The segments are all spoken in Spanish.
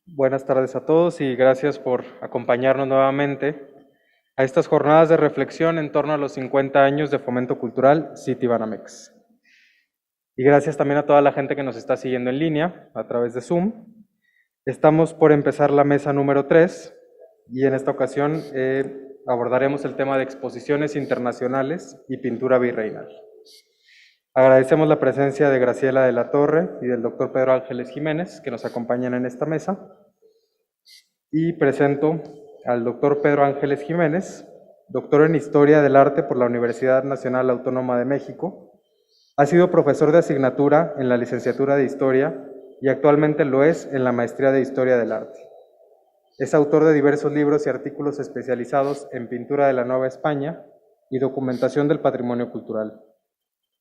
Buenas tardes a todos y gracias por acompañarnos nuevamente a estas jornadas de reflexión en torno a los 50 años de Fomento Cultural Citibanamex. Y gracias también a toda la gente que nos está siguiendo en línea a través de Zoom. Estamos por empezar la mesa número 3 y en esta ocasión abordaremos el tema de exposiciones internacionales y pintura virreinal. Agradecemos la presencia de Graciela de la Torre y del doctor Pedro Ángeles Jiménez, que nos acompañan en esta mesa. Y presento al doctor Pedro Ángeles Jiménez, doctor en Historia del Arte por la Universidad Nacional Autónoma de México. Ha sido profesor de asignatura en la licenciatura de Historia y actualmente lo es en la maestría de Historia del Arte. Es autor de diversos libros y artículos especializados en pintura de la Nueva España y documentación del patrimonio cultural.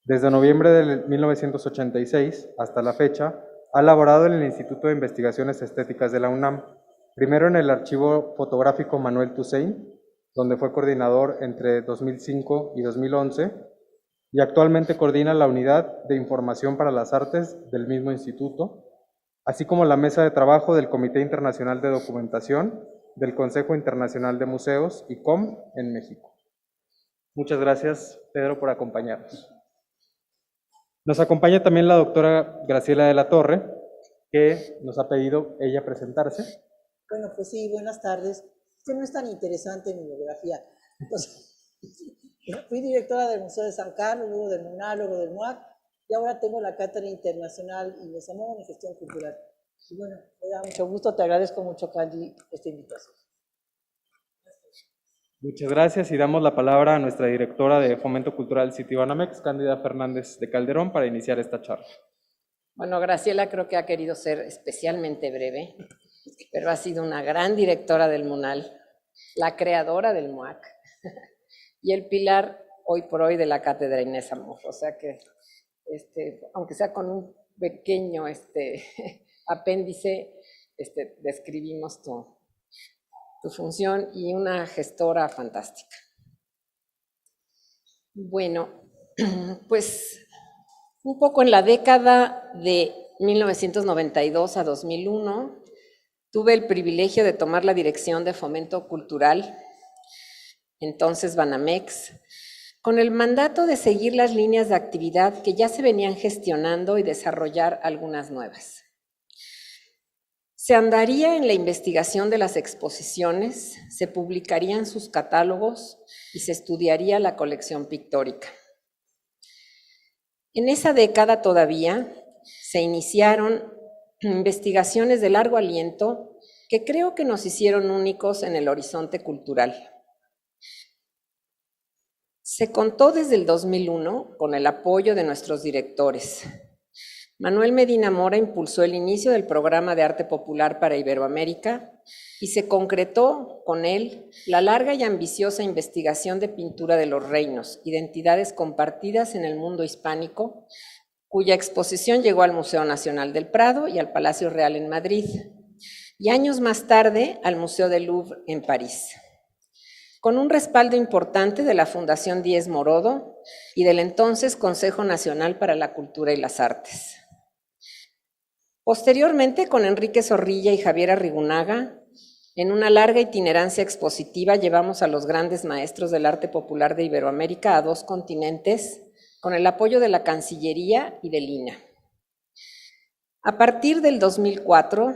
Desde noviembre de 1986 hasta la fecha, ha laborado en el Instituto de Investigaciones Estéticas de la UNAM, primero en el Archivo Fotográfico Manuel Toussaint, donde fue coordinador entre 2005 y 2011, y actualmente coordina la Unidad de Información para las Artes del mismo instituto, así como la mesa de trabajo del Comité Internacional de Documentación del Consejo Internacional de Museos, ICOM, en México. Muchas gracias, Pedro, por acompañarnos. Nos acompaña también la doctora Graciela de la Torre, que nos ha pedido ella presentarse. Bueno, pues sí, buenas tardes. Esto no es tan interesante mi biografía. Entonces, fui directora del Museo de San Carlos, luego del MUNAL, luego del MUAC, y ahora tengo la Cátedra Internacional y Mesoamón en Gestión Cultural. Y bueno, me da mucho gusto, te agradezco mucho, Candy, esta invitación. Muchas gracias y damos la palabra a nuestra directora de Fomento Cultural Citibanamex, Cándida Fernández de Calderón, para iniciar esta charla. Bueno, Graciela creo que ha querido ser especialmente breve, pero ha sido una gran directora del MUNAL, la creadora del MUAC y el pilar hoy por hoy de la Cátedra Inés Amor. O sea que, aunque sea con un pequeño apéndice, describimos tu función y una gestora fantástica. Bueno, pues un poco en la década de 1992 a 2001, tuve el privilegio de tomar la dirección de Fomento Cultural, entonces Banamex, con el mandato de seguir las líneas de actividad que ya se venían gestionando y desarrollar algunas nuevas. Se andaría en la investigación de las exposiciones, se publicarían sus catálogos y se estudiaría la colección pictórica. En esa década todavía se iniciaron investigaciones de largo aliento que creo que nos hicieron únicos en el horizonte cultural. Se contó desde el 2001 con el apoyo de nuestros directores. Manuel Medina Mora impulsó el inicio del programa de arte popular para Iberoamérica y se concretó con él la larga y ambiciosa investigación de pintura de los reinos, identidades compartidas en el mundo hispánico, cuya exposición llegó al Museo Nacional del Prado y al Palacio Real en Madrid, y años más tarde al Museo del Louvre en París. Con un respaldo importante de la Fundación Díez Morodo y del entonces Consejo Nacional para la Cultura y las Artes. Posteriormente, con Enrique Zorrilla y Javier Arrigunaga, en una larga itinerancia expositiva llevamos a los grandes maestros del arte popular de Iberoamérica a 2 continentes, con el apoyo de la Cancillería y del INA. A partir del 2004,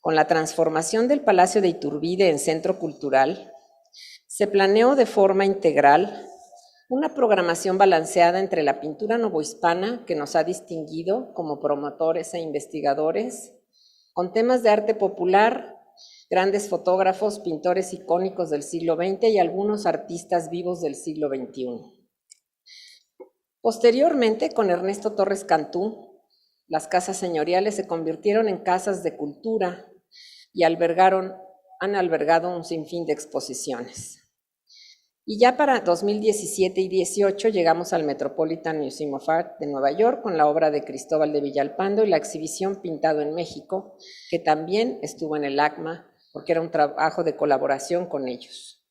con la transformación del Palacio de Iturbide en centro cultural, se planeó de forma integral una programación balanceada entre la pintura novohispana que nos ha distinguido como promotores e investigadores, con temas de arte popular, grandes fotógrafos, pintores icónicos del siglo XX y algunos artistas vivos del siglo XXI. Posteriormente, con Ernesto Torres Cantú, las casas señoriales se convirtieron en casas de cultura y han albergado un sinfín de exposiciones. Y ya para 2017 y 18 llegamos al Metropolitan Museum of Art de Nueva York con la obra de Cristóbal de Villalpando y la exhibición Pintado en México, que también estuvo en el ACMA porque era un trabajo de colaboración con ellos.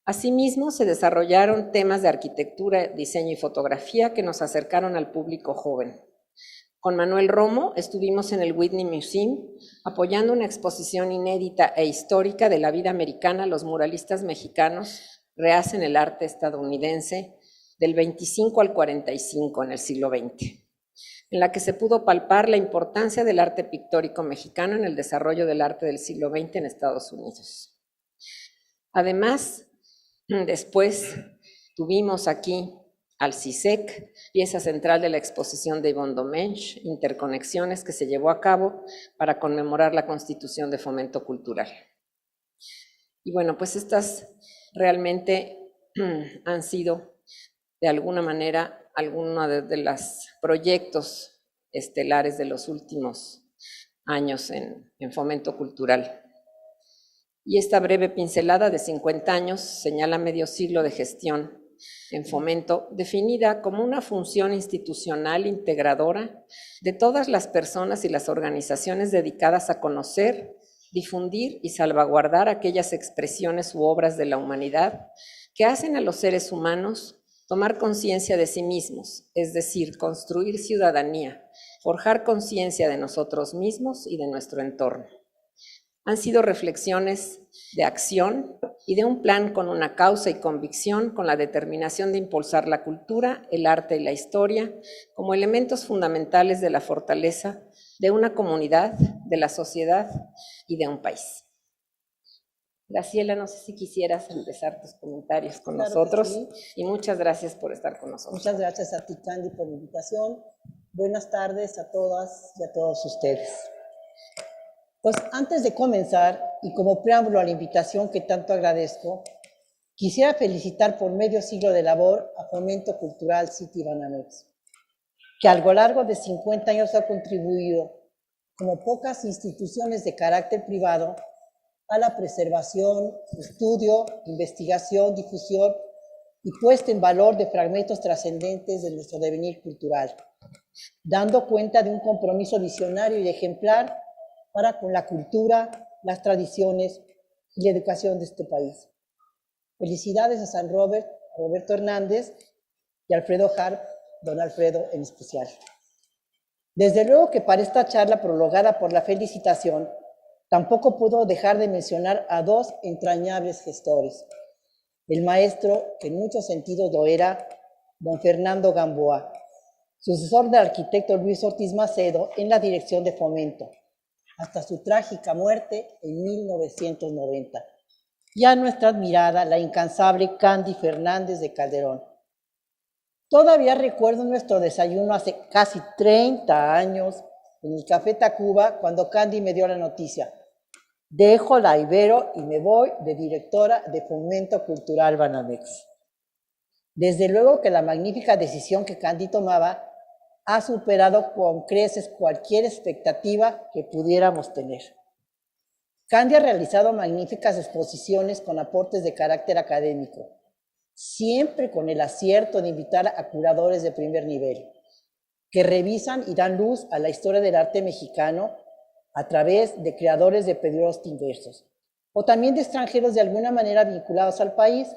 Asimismo, se desarrollaron temas de arquitectura, diseño y fotografía que nos acercaron al público joven. Con Manuel Romo estuvimos en el Whitney Museum apoyando una exposición inédita e histórica de la vida americana. Los muralistas mexicanos rehacen el arte estadounidense del 25 al 45 en el siglo XX, en la que se pudo palpar la importancia del arte pictórico mexicano en el desarrollo del arte del siglo XX en Estados Unidos. Además, después tuvimos aquí al CISEC, pieza central de la exposición de Yvonne Domenech, Interconexiones, que se llevó a cabo para conmemorar la Constitución de Fomento Cultural. Y bueno, pues estas realmente han sido, de alguna manera, algunos de los proyectos estelares de los últimos años en Fomento Cultural. Y esta breve pincelada de 50 años señala medio siglo de gestión en Fomento, definida como una función institucional integradora de todas las personas y las organizaciones dedicadas a conocer, difundir y salvaguardar aquellas expresiones u obras de la humanidad que hacen a los seres humanos tomar conciencia de sí mismos, es decir, construir ciudadanía, forjar conciencia de nosotros mismos y de nuestro entorno. Han sido reflexiones de acción y de un plan con una causa y convicción, con la determinación de impulsar la cultura, el arte y la historia como elementos fundamentales de la fortaleza de una comunidad, de la sociedad y de un país. Graciela, no sé si quisieras empezar tus comentarios con nosotros. Sí. Y muchas gracias por estar con nosotros. Muchas gracias a ti, Candy, por la invitación. Buenas tardes a todas y a todos ustedes. Pues antes de comenzar, y como preámbulo a la invitación que tanto agradezco, quisiera felicitar por medio siglo de labor a Fomento Cultural Citibanamex, que a lo largo de 50 años ha contribuido, como pocas instituciones de carácter privado, a la preservación, estudio, investigación, difusión y puesta en valor de fragmentos trascendentes de nuestro devenir cultural, dando cuenta de un compromiso visionario y ejemplar para con la cultura, las tradiciones y la educación de este país. Felicidades a San Robert, a Roberto Hernández y a Alfredo Harp, don Alfredo en especial. Desde luego que para esta charla prolongada por la felicitación, tampoco puedo dejar de mencionar a dos entrañables gestores. El maestro, que en muchos sentidos lo era, don Fernando Gamboa, sucesor del arquitecto Luis Ortiz Macedo en la dirección de Fomento, hasta su trágica muerte en 1990. Y a nuestra admirada, la incansable Candy Fernández de Calderón. Todavía recuerdo nuestro desayuno hace casi 30 años en el Café Tacuba, cuando Candy me dio la noticia: dejo la Ibero y me voy de directora de Fomento Cultural Banamex. Desde luego que la magnífica decisión que Candy tomaba ha superado con creces cualquier expectativa que pudiéramos tener. Candy ha realizado magníficas exposiciones con aportes de carácter académico, siempre con el acierto de invitar a curadores de primer nivel, que revisan y dan luz a la historia del arte mexicano a través de creadores de periodos diversos, o también de extranjeros de alguna manera vinculados al país,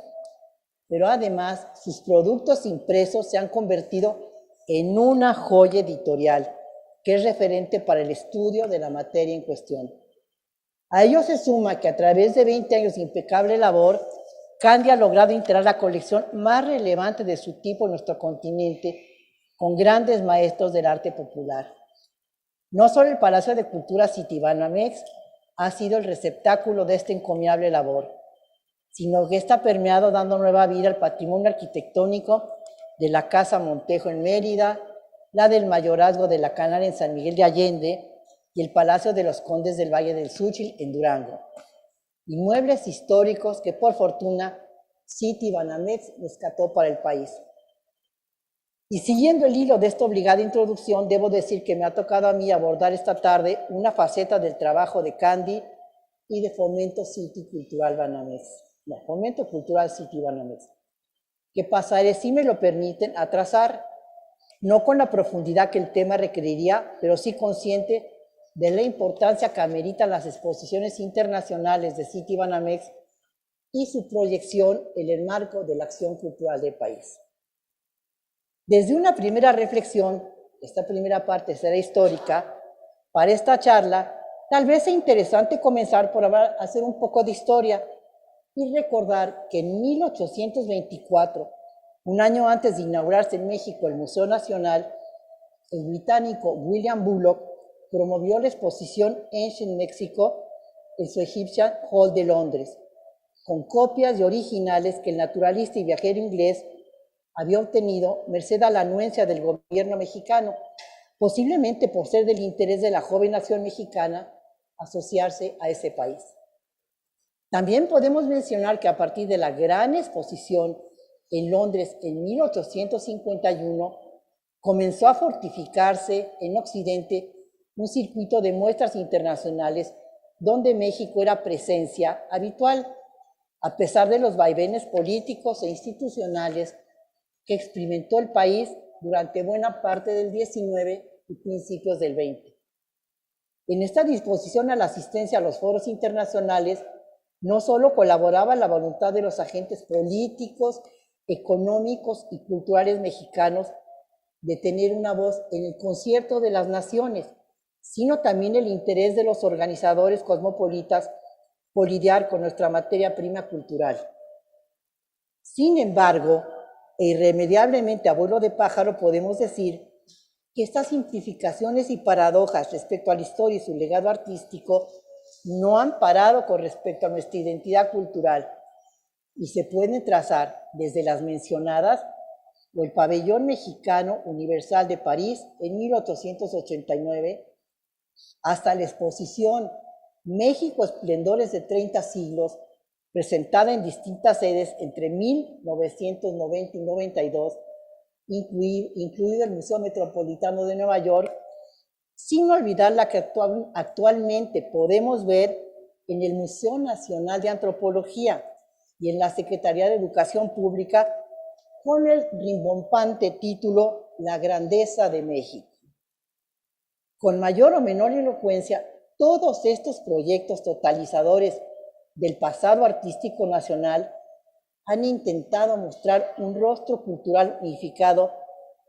pero además sus productos impresos se han convertido en una joya editorial que es referente para el estudio de la materia en cuestión. A ello se suma que a través de 20 años de impecable labor, Candy ha logrado integrar la colección más relevante de su tipo en nuestro continente, con grandes maestros del arte popular. No solo el Palacio de Cultura Citibanamex ha sido el receptáculo de esta encomiable labor, sino que está permeado dando nueva vida al patrimonio arquitectónico de la Casa Montejo en Mérida, la del Mayorazgo de la Canaria en San Miguel de Allende y el Palacio de los Condes del Valle del Xúchitl en Durango. Inmuebles históricos que, por fortuna, Citibanamex rescató para el país. Y siguiendo el hilo de esta obligada introducción, debo decir que me ha tocado a mí abordar esta tarde una faceta del trabajo de Candy y de Fomento Cultural Banamex. No, Fomento Cultural Citibanamex, que pasaré, si me lo permiten, a trazar, no con la profundidad que el tema requeriría, pero sí consciente de la importancia que ameritan las exposiciones internacionales de Citibanamex y su proyección en el marco de la acción cultural del país. Desde una primera reflexión, esta primera parte será histórica, para esta charla, tal vez sea interesante comenzar por hacer un poco de historia y recordar que en 1824, un año antes de inaugurarse en México el Museo Nacional, el británico William Bullock promovió la exposición Ancient Mexico en su Egyptian Hall de Londres, con copias y originales que el naturalista y viajero inglés había obtenido merced a la anuencia del gobierno mexicano, posiblemente por ser del interés de la joven nación mexicana asociarse a ese país. También podemos mencionar que a partir de la gran exposición en Londres en 1851, comenzó a fortificarse en Occidente un circuito de muestras internacionales donde México era presencia habitual, a pesar de los vaivenes políticos e institucionales que experimentó el país durante buena parte del XIX y principios del XX. En esta disposición a la asistencia a los foros internacionales, no solo colaboraba la voluntad de los agentes políticos, económicos y culturales mexicanos de tener una voz en el concierto de las naciones, sino también el interés de los organizadores cosmopolitas por lidiar con nuestra materia prima cultural. Sin embargo, e irremediablemente a vuelo de pájaro podemos decir que estas simplificaciones y paradojas respecto a la historia y su legado artístico no han parado con respecto a nuestra identidad cultural y se pueden trazar desde las mencionadas o el Pabellón Mexicano Universal de París en 1889 hasta la exposición México Esplendores de 30 siglos, presentada en distintas sedes entre 1990 y 92, incluido el Museo Metropolitano de Nueva York, sin olvidar la que actualmente podemos ver en el Museo Nacional de Antropología y en la Secretaría de Educación Pública con el rimbombante título La Grandeza de México. Con mayor o menor elocuencia, todos estos proyectos totalizadores del pasado artístico nacional han intentado mostrar un rostro cultural unificado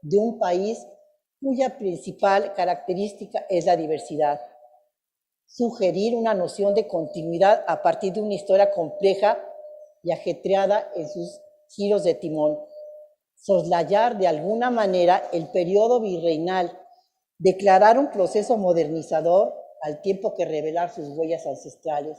de un país cuya principal característica es la diversidad. Sugerir una noción de continuidad a partir de una historia compleja y ajetreada en sus giros de timón. Soslayar de alguna manera el periodo virreinal, declarar un proceso modernizador al tiempo que revelar sus huellas ancestrales.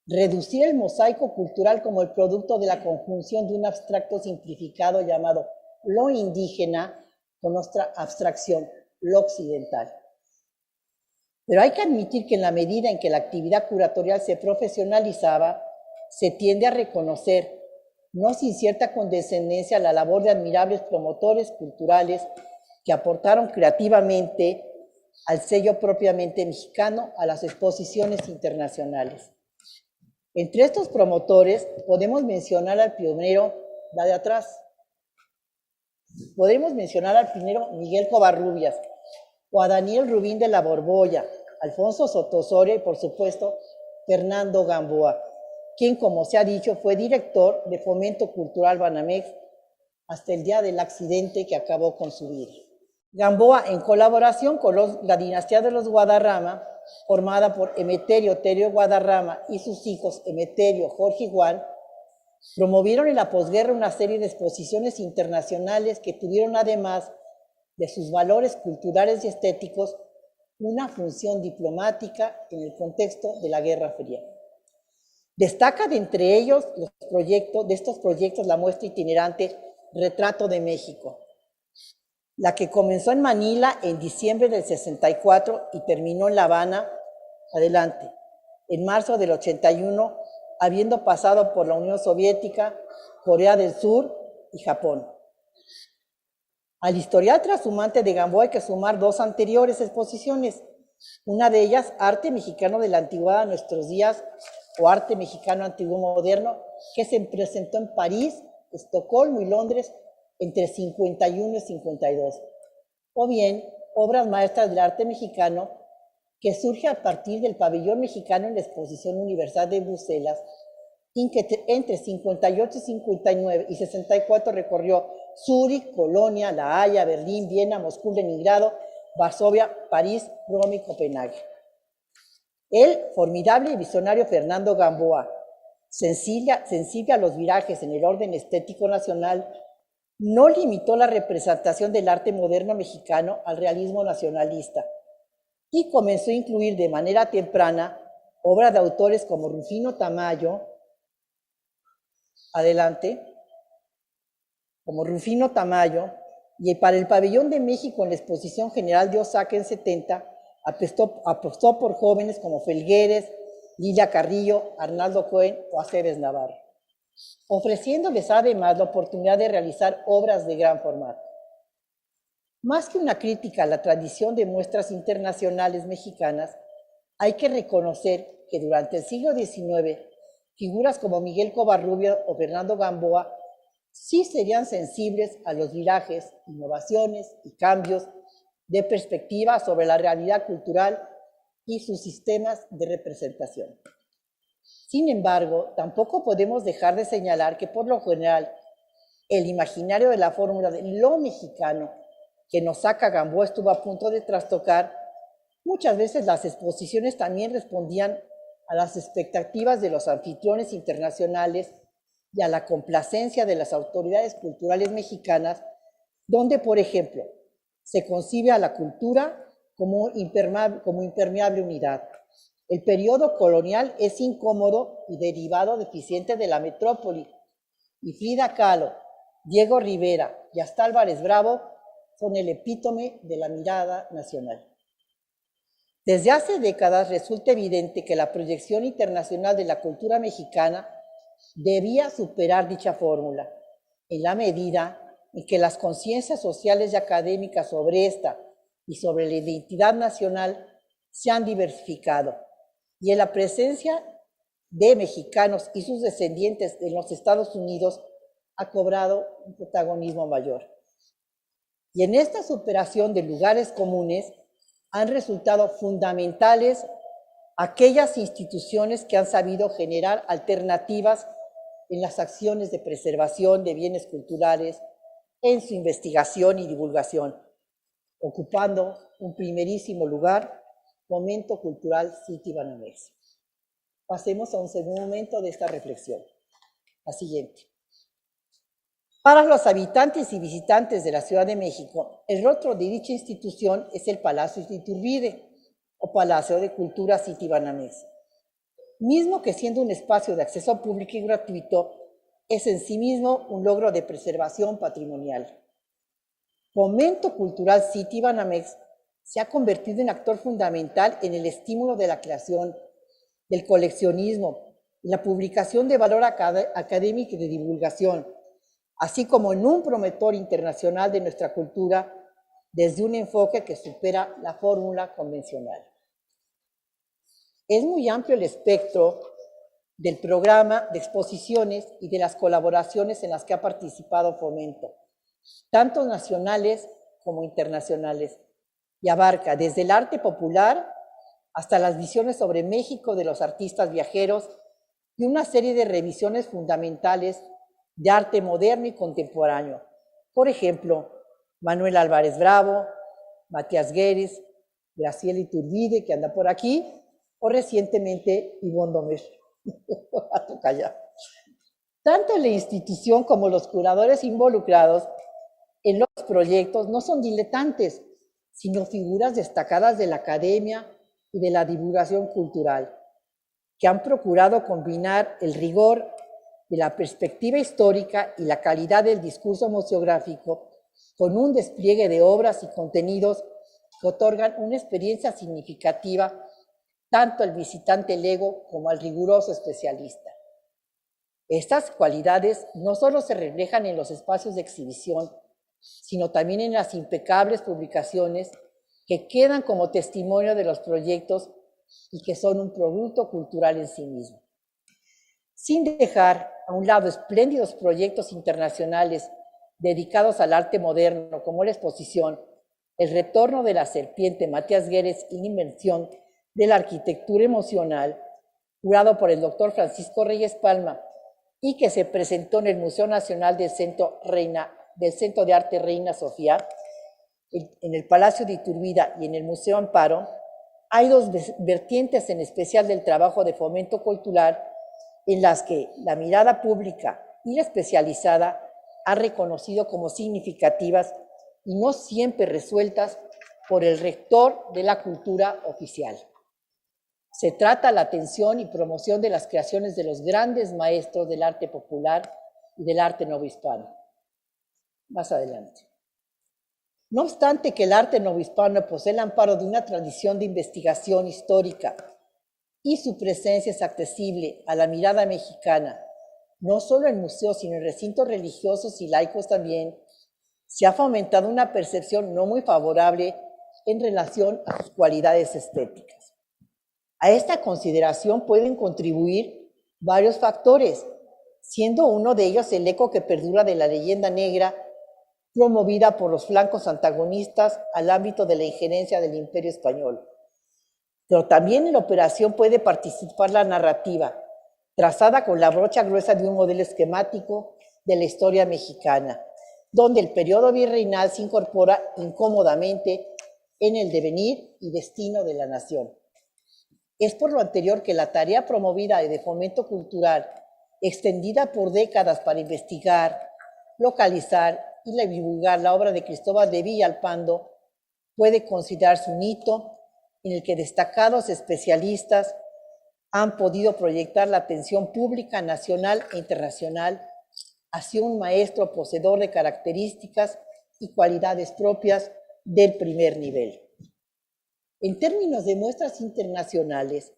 Reducir el mosaico cultural como el producto de la conjunción de un abstracto simplificado llamado lo indígena con nuestra abstracción, lo occidental. Pero hay que admitir que en la medida en que la actividad curatorial se profesionalizaba, se tiende a reconocer, no sin cierta condescendencia, la labor de admirables promotores culturales que aportaron creativamente al sello propiamente mexicano a las exposiciones internacionales. Entre estos promotores podemos mencionar al pionero, la de atrás. Podemos mencionar al pionero Miguel Covarrubias, o a Daniel Rubín de la Borbolla, Alfonso Sotosoria y, por supuesto, Fernando Gamboa, quien, como se ha dicho, fue director de Fomento Cultural Banamex hasta el día del accidente que acabó con su vida. Gamboa, en colaboración con la dinastía de los Guadarrama, formada por Emeterio Terio Guadarrama y sus hijos Emeterio, Jorge y Juan, promovieron en la posguerra una serie de exposiciones internacionales que tuvieron, además de sus valores culturales y estéticos, una función diplomática en el contexto de la Guerra Fría. Destaca de entre ellos de estos proyectos la muestra itinerante Retrato de México, la que comenzó en Manila en diciembre del 64 y terminó en La Habana, en marzo del 81, habiendo pasado por la Unión Soviética, Corea del Sur y Japón. Al historial trashumante de Gamboa hay que sumar dos anteriores exposiciones, una de ellas, Arte Mexicano de la Antigüedad a nuestros días, o Arte Mexicano Antiguo Moderno, que se presentó en París, Estocolmo y Londres entre 51 y 52. O bien, Obras Maestras del Arte Mexicano, que surge a partir del Pabellón Mexicano en la Exposición Universal de Bruselas, y que entre 58 y 59 y 64 recorrió Zúrich, Colonia, La Haya, Berlín, Viena, Moscú, Leningrado, Varsovia, París, Roma y Copenhague. El formidable y visionario Fernando Gamboa, sensible a los virajes en el orden estético nacional, no limitó la representación del arte moderno mexicano al realismo nacionalista y comenzó a incluir de manera temprana obras de autores como Rufino Tamayo, y para el Pabellón de México en la Exposición General de Osaka en 70, apostó por jóvenes como Felgueres, Lilia Carrillo, Arnaldo Cohen o Aceves Navarro, ofreciéndoles además la oportunidad de realizar obras de gran formato. Más que una crítica a la tradición de muestras internacionales mexicanas, hay que reconocer que durante el siglo XIX, figuras como Miguel Covarrubio o Fernando Gamboa sí serían sensibles a los virajes, innovaciones y cambios de perspectiva sobre la realidad cultural y sus sistemas de representación. Sin embargo, tampoco podemos dejar de señalar que por lo general el imaginario de la fórmula de lo mexicano que nos saca Gamboa estuvo a punto de trastocar. Muchas veces las exposiciones también respondían a las expectativas de los anfitriones internacionales y a la complacencia de las autoridades culturales mexicanas, donde, por ejemplo, se concibe a la cultura como impermeable unidad. El periodo colonial es incómodo y derivado deficiente de la metrópoli, y Frida Kahlo, Diego Rivera y hasta Álvarez Bravo son el epítome de la mirada nacional. Desde hace décadas resulta evidente que la proyección internacional de la cultura mexicana debía superar dicha fórmula, en la medida en que las conciencias sociales y académicas sobre esta y sobre la identidad nacional se han diversificado, y en la presencia de mexicanos y sus descendientes en los Estados Unidos ha cobrado un protagonismo mayor. Y en esta superación de lugares comunes han resultado fundamentales aquellas instituciones que han sabido generar alternativas en las acciones de preservación de bienes culturales, en su investigación y divulgación, ocupando un primerísimo lugar, Fomento Cultural Citibanamex. Pasemos a un segundo momento de esta reflexión. La siguiente. Para los habitantes y visitantes de la Ciudad de México, el rostro de dicha institución es el Palacio de Iturbide o Palacio de Cultura Citibanamex, mismo que siendo un espacio de acceso público y gratuito, es en sí mismo un logro de preservación patrimonial. Fomento Cultural Citibanamex se ha convertido en actor fundamental en el estímulo de la creación, del coleccionismo, la publicación de valor académico y de divulgación, así como en un promotor internacional de nuestra cultura desde un enfoque que supera la fórmula convencional. Es muy amplio el espectro del programa de exposiciones y de las colaboraciones en las que ha participado Fomento, tanto nacionales como internacionales, y abarca desde el arte popular hasta las visiones sobre México de los artistas viajeros y una serie de revisiones fundamentales de arte moderno y contemporáneo. Por ejemplo, Manuel Álvarez Bravo, Matías Guedes, Graciela Iturbide, que anda por aquí, o recientemente Ivonne Domer. Tanto la institución como los curadores involucrados en los proyectos no son diletantes, sino figuras destacadas de la academia y de la divulgación cultural, que han procurado combinar el rigor de la perspectiva histórica y la calidad del discurso museográfico con un despliegue de obras y contenidos que otorgan una experiencia significativa tanto al visitante lego como al riguroso especialista. Estas cualidades no solo se reflejan en los espacios de exhibición, sino también en las impecables publicaciones que quedan como testimonio de los proyectos y que son un producto cultural en sí mismo. Sin dejar a un lado espléndidos proyectos internacionales dedicados al arte moderno, como la exposición El retorno de la serpiente Matías Guedes y la invención de la arquitectura emocional, curado por el doctor Francisco Reyes Palma y que se presentó en el Museo Nacional del Centro Reina del Centro de Arte Reina Sofía, en el Palacio de Iturbida y en el Museo Amparo, hay dos vertientes en especial del trabajo de fomento cultural en las que la mirada pública y la especializada ha reconocido como significativas y no siempre resueltas por el rector de la cultura oficial. Se trata de la atención y promoción de las creaciones de los grandes maestros del arte popular y del arte novohispano. Más adelante. No obstante que el arte novohispano posee el amparo de una tradición de investigación histórica y su presencia es accesible a la mirada mexicana, no solo en museos, sino en recintos religiosos y laicos también, se ha fomentado una percepción no muy favorable en relación a sus cualidades estéticas. A esta consideración pueden contribuir varios factores, siendo uno de ellos el eco que perdura de la leyenda negra promovida por los flancos antagonistas al ámbito de la injerencia del Imperio Español. Pero también en la operación puede participar la narrativa, trazada con la brocha gruesa de un modelo esquemático de la historia mexicana, donde el periodo virreinal se incorpora incómodamente en el devenir y destino de la nación. Es por lo anterior que la tarea promovida de fomento cultural, extendida por décadas para investigar, localizar y divulgar la obra de Cristóbal de Villalpando, puede considerarse un hito en el que destacados especialistas han podido proyectar la atención pública nacional e internacional hacia un maestro poseedor de características y cualidades propias del primer nivel. En términos de muestras internacionales,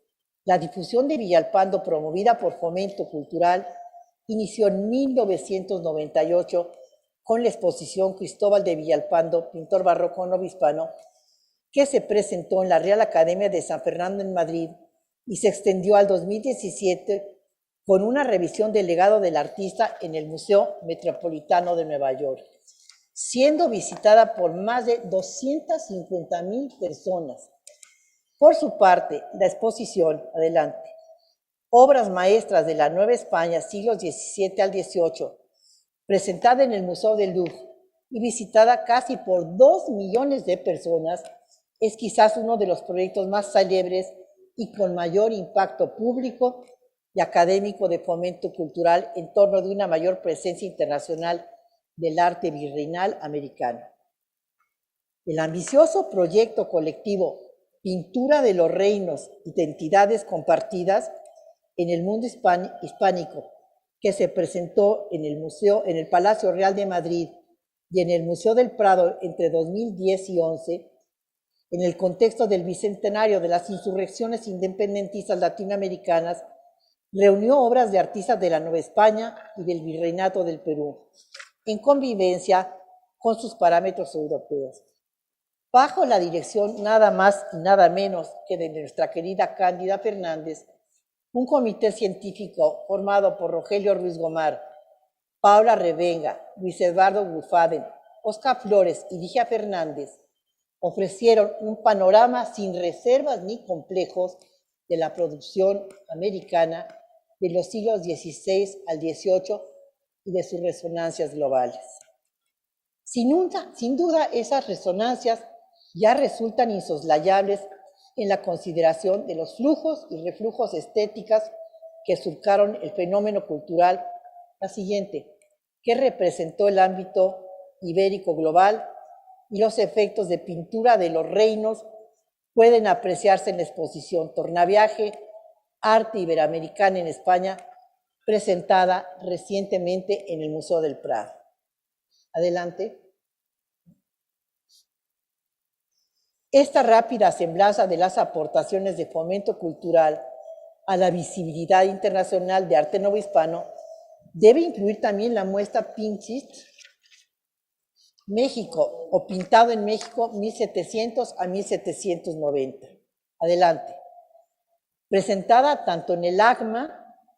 la difusión de Villalpando promovida por Fomento Cultural inició en 1998 con la exposición Cristóbal de Villalpando, pintor barroco novohispano, que se presentó en la Real Academia de San Fernando en Madrid y se extendió al 2017 con una revisión del legado del artista en el Museo Metropolitano de Nueva York, siendo visitada por más de 250,000 personas. Por su parte, la exposición, adelante, Obras Maestras de la Nueva España, siglos XVII al XVIII, presentada en el Museo del Louvre y visitada casi por 2 millones de personas, es quizás uno de los proyectos más célebres y con mayor impacto público y académico de fomento cultural en torno de una mayor presencia internacional del arte virreinal americano. El ambicioso proyecto colectivo Pintura de los Reinos, Identidades Compartidas en el Mundo Hispánico, que se presentó en el Palacio Real de Madrid y en el Museo del Prado entre 2010 y 2011, en el contexto del bicentenario de las insurrecciones independentistas latinoamericanas, reunió obras de artistas de la Nueva España y del Virreinato del Perú, en convivencia con sus parámetros europeos. Bajo la dirección nada más y nada menos que de nuestra querida Cándida Fernández, un comité científico formado por Rogelio Ruiz Gomar, Paula Revenga, Luis Eduardo Bufaden, Oscar Flores y Ligia Fernández ofrecieron un panorama sin reservas ni complejos de la producción americana de los siglos XVI al XVIII y de sus resonancias globales. Sin duda, esas resonancias ya resultan insoslayables en la consideración de los flujos y reflujos estéticas que surcaron el fenómeno cultural. La siguiente, que representó el ámbito ibérico global y los efectos de pintura de los reinos pueden apreciarse en la exposición Tornaviaje, Arte Iberoamericana en España, presentada recientemente en el Museo del Prado. Adelante. Esta rápida semblanza de las aportaciones de fomento cultural a la visibilidad internacional de arte novohispano debe incluir también la muestra Pinchit México o Pintado en México 1700 a 1790. Adelante. Presentada tanto en el ACMA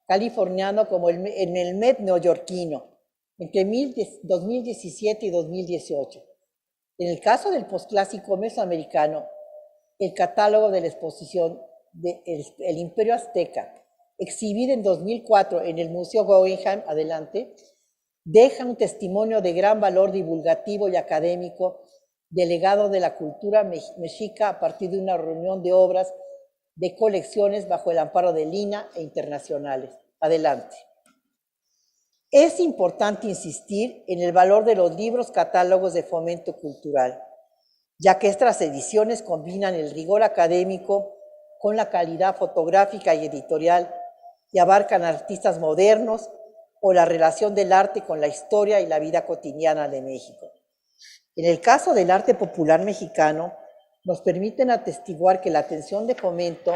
californiano como en el Met neoyorquino entre 2017 y 2018. En el caso del posclásico mesoamericano, el catálogo de la exposición El Imperio Azteca, exhibida en 2004 en el Museo Guggenheim, adelante, dejan un testimonio de gran valor divulgativo y académico del legado de la cultura mexica a partir de una reunión de obras de colecciones bajo el amparo de Lina e internacionales. Adelante. Es importante insistir en el valor de los libros catálogos de fomento cultural, ya que estas ediciones combinan el rigor académico con la calidad fotográfica y editorial y abarcan artistas modernos o la relación del arte con la historia y la vida cotidiana de México. En el caso del arte popular mexicano, nos permiten atestiguar que la atención de fomento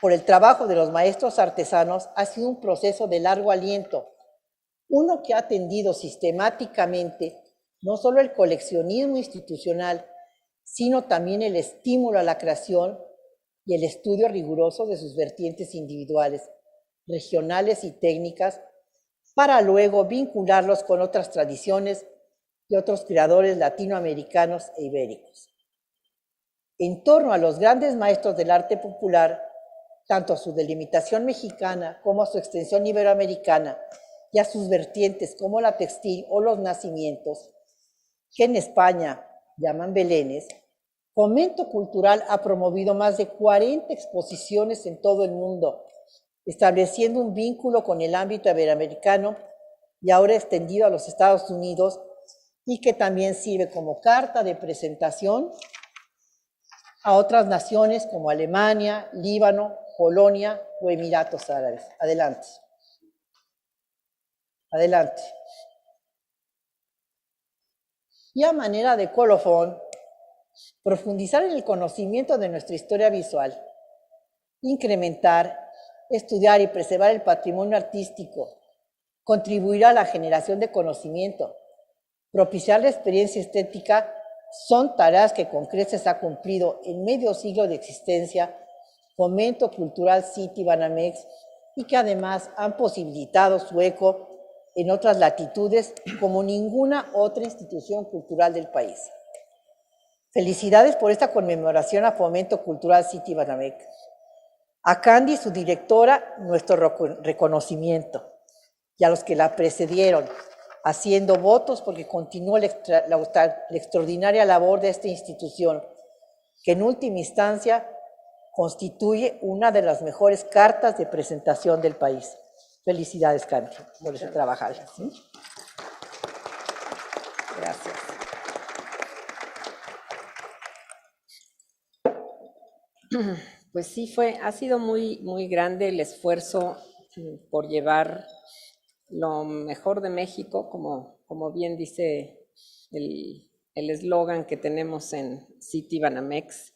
por el trabajo de los maestros artesanos ha sido un proceso de largo aliento, uno que ha atendido sistemáticamente no solo el coleccionismo institucional, sino también el estímulo a la creación y el estudio riguroso de sus vertientes individuales, regionales y técnicas, para luego vincularlos con otras tradiciones y otros creadores latinoamericanos e ibéricos. En torno a los grandes maestros del arte popular, tanto a su delimitación mexicana como a su extensión iberoamericana y a sus vertientes como la textil o los nacimientos, que en España llaman belenes, Fomento Cultural ha promovido más de 40 exposiciones en todo el mundo, estableciendo un vínculo con el ámbito iberoamericano y ahora extendido a los Estados Unidos, y que también sirve como carta de presentación a otras naciones como Alemania, Líbano, Polonia o Emiratos Árabes. Adelante. Adelante. Y a manera de colofón, profundizar en el conocimiento de nuestra historia visual, incrementar, estudiar y preservar el patrimonio artístico, contribuir a la generación de conocimiento, propiciar la experiencia estética, son tareas que con creces ha cumplido en medio siglo de existencia Fomento Cultural Citibanamex y que además han posibilitado su eco en otras latitudes como ninguna otra institución cultural del país. Felicidades por esta conmemoración a Fomento Cultural Citibanamex. A Candy, su directora, nuestro reconocimiento, y a los que la precedieron, haciendo votos porque continúa la extraordinaria labor de esta institución, que en última instancia constituye una de las mejores cartas de presentación del país. Felicidades, Candy, por ese trabajar. ¿Sí? Gracias. Pues sí, ha sido muy grande el esfuerzo por llevar lo mejor de México, como bien dice el eslogan que tenemos en Citibanamex,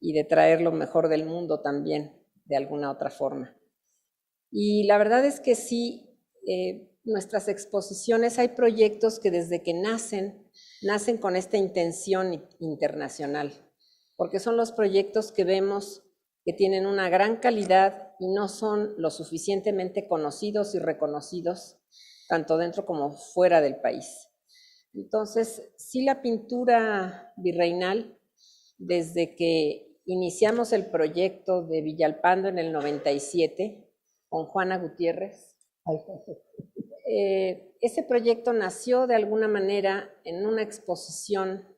y de traer lo mejor del mundo también, de alguna otra forma. Y la verdad es que sí, nuestras exposiciones, hay proyectos que desde que nacen con esta intención internacional, porque son los proyectos que vemos que tienen una gran calidad y no son lo suficientemente conocidos y reconocidos, tanto dentro como fuera del país. Entonces, sí, la pintura virreinal, desde que iniciamos el proyecto de Villalpando en el 97 con Juana Gutiérrez, ese proyecto nació de alguna manera en una exposición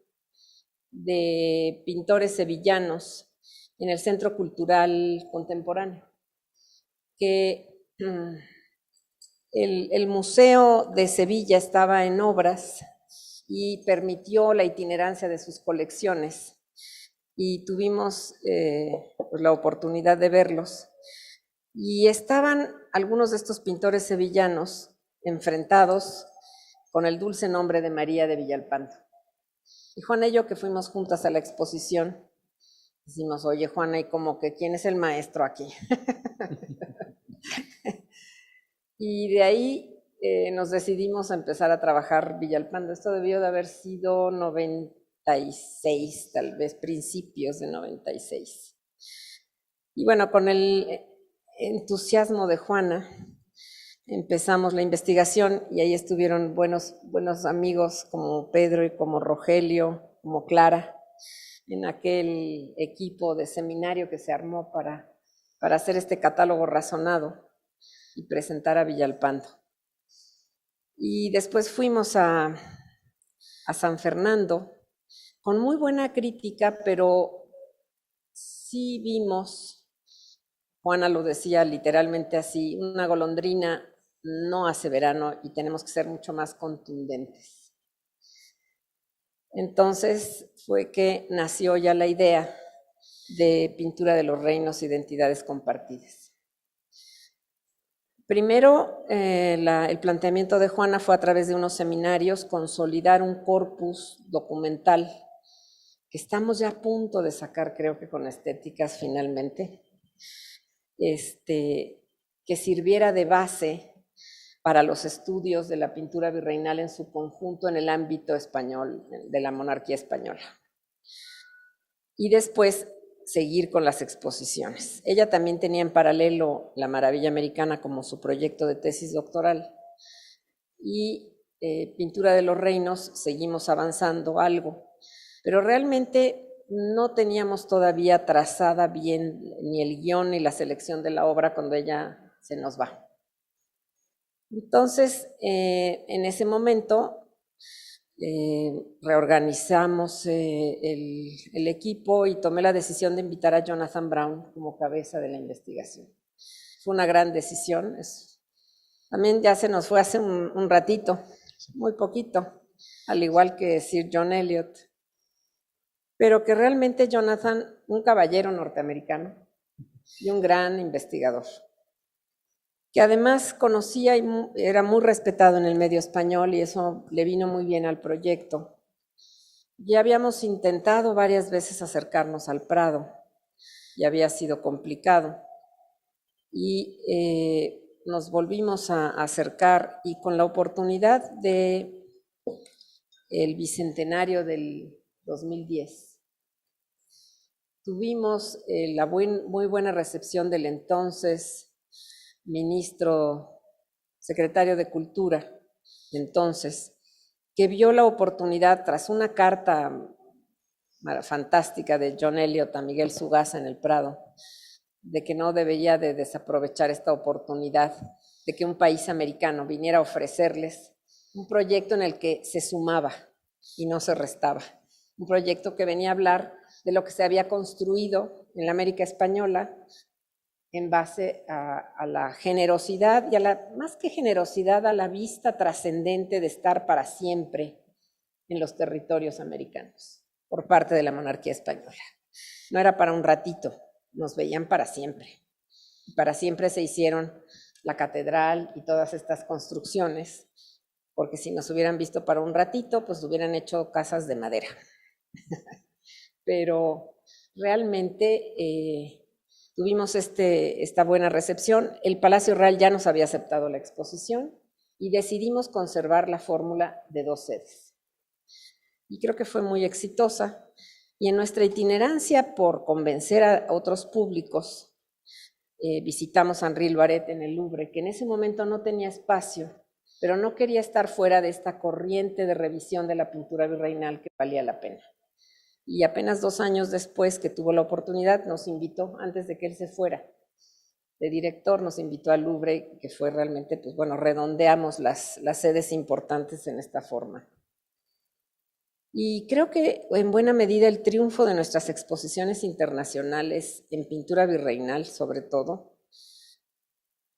de pintores sevillanos en el Centro Cultural Contemporáneo, que el Museo de Sevilla estaba en obras y permitió la itinerancia de sus colecciones, y tuvimos pues la oportunidad de verlos, y estaban algunos de estos pintores sevillanos enfrentados con el dulce nombre de María de Villalpando. Y Juana y yo, que fuimos juntas a la exposición, decimos: oye, Juana, ¿y como que quién es el maestro aquí? Y de ahí nos decidimos a empezar a trabajar Villalpando. Esto debió de haber sido 96, tal vez principios de 96. Y bueno, con el entusiasmo de Juana empezamos la investigación, y ahí estuvieron buenos amigos como Pedro y como Rogelio, como Clara, en aquel equipo de seminario que se armó para hacer este catálogo razonado y presentar a Villalpando. Y después fuimos a San Fernando con muy buena crítica, pero sí vimos, Juana lo decía literalmente así, una golondrina no hace verano y tenemos que ser mucho más contundentes. Entonces fue que nació ya la idea de Pintura de los Reinos, Identidades Compartidas. Primero, el planteamiento de Juana fue a través de unos seminarios consolidar un corpus documental que estamos ya a punto de sacar, creo que con Estéticas finalmente, que sirviera de base para los estudios de la pintura virreinal en su conjunto en el ámbito español, de la monarquía española. Y después seguir con las exposiciones. Ella también tenía en paralelo La Maravilla Americana como su proyecto de tesis doctoral. Y Pintura de los Reinos seguimos avanzando algo, pero realmente no teníamos todavía trazada bien ni el guión ni la selección de la obra cuando ella se nos va. Entonces, en ese momento reorganizamos el equipo y tomé la decisión de invitar a Jonathan Brown como cabeza de la investigación. Fue una gran decisión. También ya se nos fue hace un ratito, muy poquito, al igual que Sir John Eliot, pero que realmente Jonathan, un caballero norteamericano y un gran investigador, que además conocía y era muy respetado en el medio español y eso le vino muy bien al proyecto. Ya habíamos intentado varias veces acercarnos al Prado y había sido complicado. Y nos volvimos a acercar y con la oportunidad de el bicentenario del 2010 tuvimos la muy buena recepción del entonces ministro, secretario de Cultura, entonces, que vio la oportunidad tras una carta fantástica de John Eliot a Miguel Sugasa en el Prado, de que no debía de desaprovechar esta oportunidad de que un país americano viniera a ofrecerles un proyecto en el que se sumaba y no se restaba. Un proyecto que venía a hablar de lo que se había construido en la América Española en base a la generosidad y más que generosidad, a la vista trascendente de estar para siempre en los territorios americanos por parte de la monarquía española. No era para un ratito, nos veían para siempre. Y para siempre se hicieron la catedral y todas estas construcciones, porque si nos hubieran visto para un ratito, pues hubieran hecho casas de madera. Pero realmente tuvimos esta buena recepción. El Palacio Real ya nos había aceptado la exposición y decidimos conservar la fórmula de 2 sedes. Y creo que fue muy exitosa. Y en nuestra itinerancia por convencer a otros públicos, visitamos a Henri Loiret en el Louvre, que en ese momento no tenía espacio, pero no quería estar fuera de esta corriente de revisión de la pintura virreinal que valía la pena. Y apenas 2 años después que tuvo la oportunidad, nos invitó, antes de que él se fuera de director, nos invitó al Louvre, que fue realmente, pues bueno, redondeamos las sedes importantes en esta forma. Y creo que en buena medida el triunfo de nuestras exposiciones internacionales en pintura virreinal, sobre todo,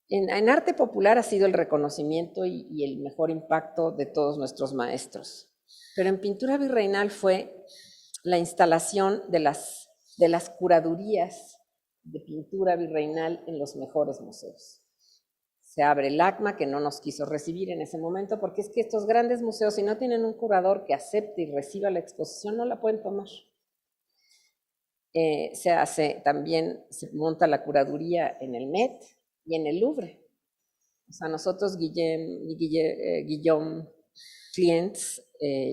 en arte popular ha sido el reconocimiento y el mejor impacto de todos nuestros maestros. Pero en pintura virreinal fue la instalación de las curadurías de pintura virreinal en los mejores museos. Se abre el ACMA, que no nos quiso recibir en ese momento, porque es que estos grandes museos, si no tienen un curador que acepte y reciba la exposición, no la pueden tomar. También se monta la curaduría en el Met y en el Louvre. O sea, nosotros, Guillaume Clients,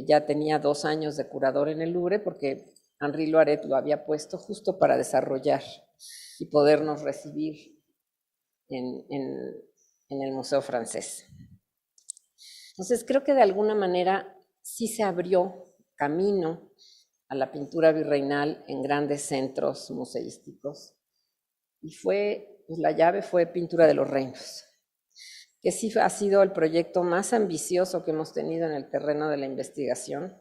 ya tenía 2 años de curador en el Louvre porque Henri Loiret lo había puesto justo para desarrollar y podernos recibir en el Museo Francés. Entonces, creo que de alguna manera sí se abrió camino a la pintura virreinal en grandes centros museísticos y la llave fue Pintura de los Reinos, que sí ha sido el proyecto más ambicioso que hemos tenido en el terreno de la investigación.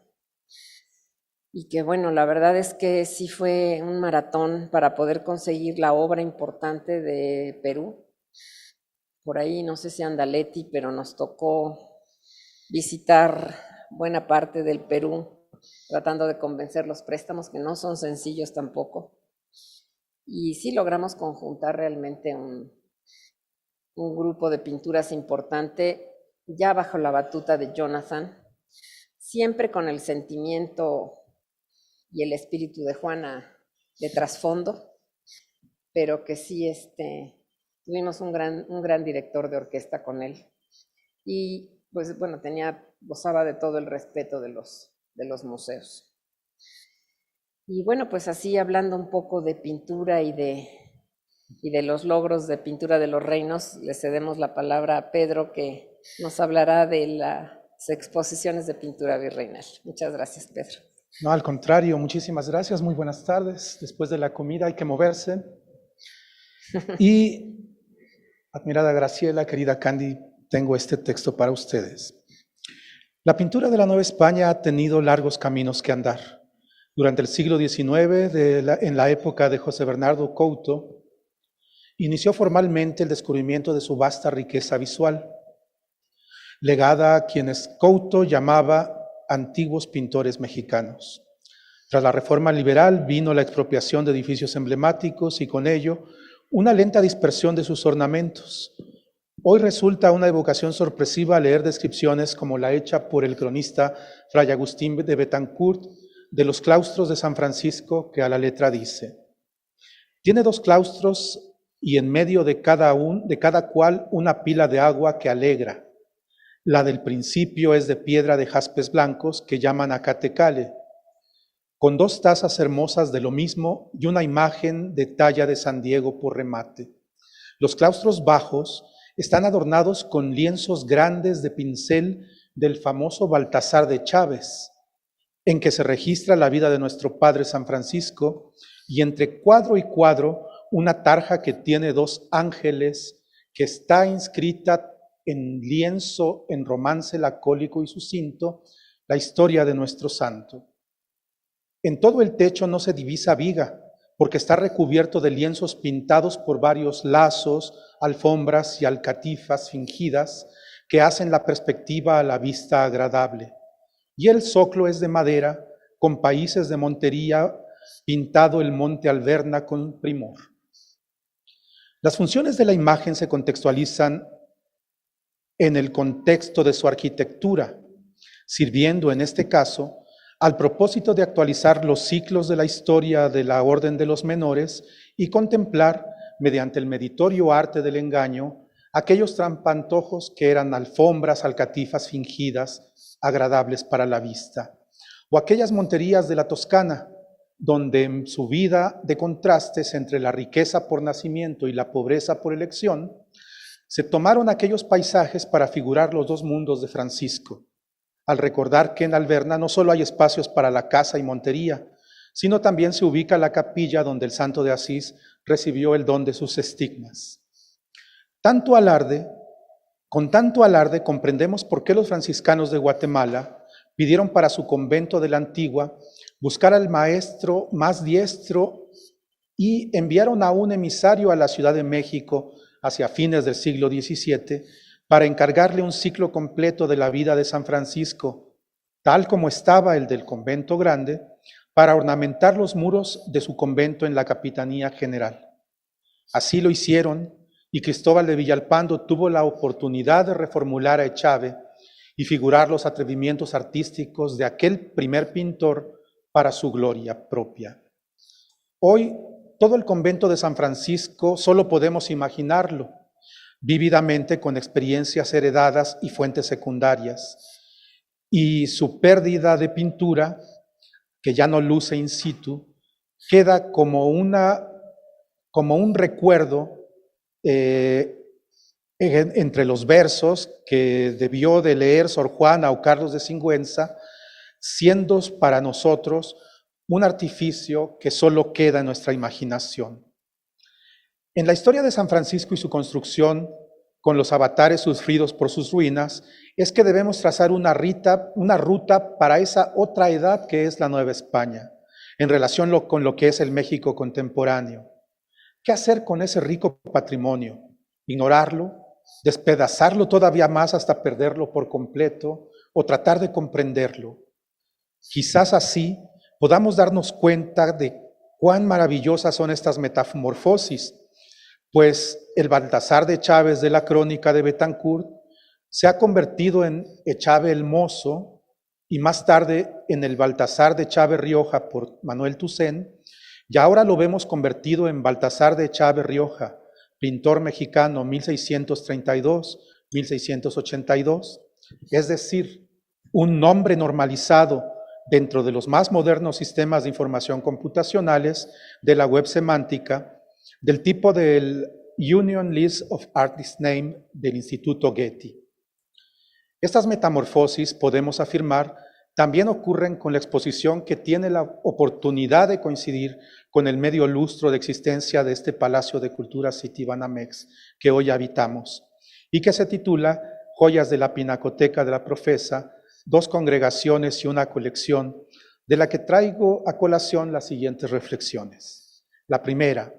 Y que bueno, la verdad es que sí fue un maratón para poder conseguir la obra importante de Perú. Por ahí no sé si Andaletti, pero nos tocó visitar buena parte del Perú, tratando de convencer los préstamos, que no son sencillos tampoco. Y sí logramos conjuntar realmente un grupo de pinturas importante, ya bajo la batuta de Jonathan, siempre con el sentimiento y el espíritu de Juana de trasfondo, pero que sí tuvimos un gran director de orquesta con él. Y pues bueno, gozaba de todo el respeto de los museos. Y bueno, pues así hablando un poco de pintura y de los logros de pintura de los reinos, le cedemos la palabra a Pedro, que nos hablará de las exposiciones de pintura virreinal. Muchas gracias, Pedro. No, al contrario, muchísimas gracias, muy buenas tardes. Después de la comida hay que moverse. Y, admirada Graciela, querida Candy, tengo este texto para ustedes. La pintura de la Nueva España ha tenido largos caminos que andar. Durante el siglo XIX, en la época de José Bernardo Couto, inició formalmente el descubrimiento de su vasta riqueza visual, legada a quienes Couto llamaba antiguos pintores mexicanos. Tras la reforma liberal vino la expropiación de edificios emblemáticos y con ello una lenta dispersión de sus ornamentos. Hoy resulta una evocación sorpresiva leer descripciones como la hecha por el cronista Fray Agustín de Betancourt de los claustros de San Francisco, que a la letra dice: tiene 2 claustros y en medio de cada cual una pila de agua que alegra. La del principio es de piedra de jaspes blancos que llaman acatecale, con 2 tazas hermosas de lo mismo y una imagen de talla de San Diego por remate. Los claustros bajos están adornados con lienzos grandes de pincel del famoso Baltasar de Chávez, en que se registra la vida de nuestro Padre San Francisco, y entre cuadro y cuadro una tarja que tiene 2 ángeles, que está inscrita en lienzo, en romance lacólico y sucinto, la historia de nuestro santo. En todo el techo no se divisa viga, porque está recubierto de lienzos pintados por varios lazos, alfombras y alcatifas fingidas que hacen la perspectiva a la vista agradable. Y el zoclo es de madera, con países de montería, pintado el monte Alverna con primor. Las funciones de la imagen se contextualizan en el contexto de su arquitectura, sirviendo en este caso al propósito de actualizar los ciclos de la historia de la Orden de los Menores y contemplar, mediante el meritorio arte del engaño, aquellos trampantojos que eran alfombras, alcatifas fingidas, agradables para la vista, o aquellas monterías de la Toscana, donde en su vida de contrastes entre la riqueza por nacimiento y la pobreza por elección, se tomaron aquellos paisajes para figurar los 2 mundos de Francisco, al recordar que en Alverna no solo hay espacios para la casa y montería, sino también se ubica la capilla donde el santo de Asís recibió el don de sus estigmas. Con tanto alarde comprendemos por qué los franciscanos de Guatemala pidieron para su convento de la Antigua buscar al maestro más diestro y enviaron a un emisario a la Ciudad de México hacia fines del siglo XVII para encargarle un ciclo completo de la vida de San Francisco, tal como estaba el del convento grande, para ornamentar los muros de su convento en la Capitanía General. Así lo hicieron, y Cristóbal de Villalpando tuvo la oportunidad de reformular a Echave y figurar los atrevimientos artísticos de aquel primer pintor para su gloria propia. Hoy, todo el convento de San Francisco solo podemos imaginarlo, vívidamente con experiencias heredadas y fuentes secundarias, y su pérdida de pintura, que ya no luce in situ, queda como un recuerdo entre los versos que debió de leer Sor Juana o Carlos de Sigüenza, siendo para nosotros un artificio que solo queda en nuestra imaginación. En la historia de San Francisco y su construcción, con los avatares sufridos por sus ruinas, es que debemos trazar una ruta para esa otra edad que es la Nueva España, en relación con lo que es el México contemporáneo. ¿Qué hacer con ese rico patrimonio? ¿Ignorarlo? ¿Despedazarlo todavía más hasta perderlo por completo? ¿O tratar de comprenderlo? Quizás así podamos darnos cuenta de cuán maravillosas son estas metamorfosis, pues el Baltasar de Chávez de la Crónica de Betancourt se ha convertido en Echave el Mozo y más tarde en el Baltasar de Echave Rioja por Manuel Toussaint, y ahora lo vemos convertido en Baltasar de Echave Rioja, pintor mexicano 1632-1682, es decir, un nombre normalizado dentro de los más modernos sistemas de información computacionales de la web semántica, del tipo del Union List of Artist Name del Instituto Getty. Estas metamorfosis, podemos afirmar, también ocurren con la exposición que tiene la oportunidad de coincidir con el medio lustro de existencia de este Palacio de Cultura Citibanamex que hoy habitamos y que se titula Joyas de la Pinacoteca de la Profesa, 2 congregaciones y una colección, de la que traigo a colación las siguientes reflexiones. La primera,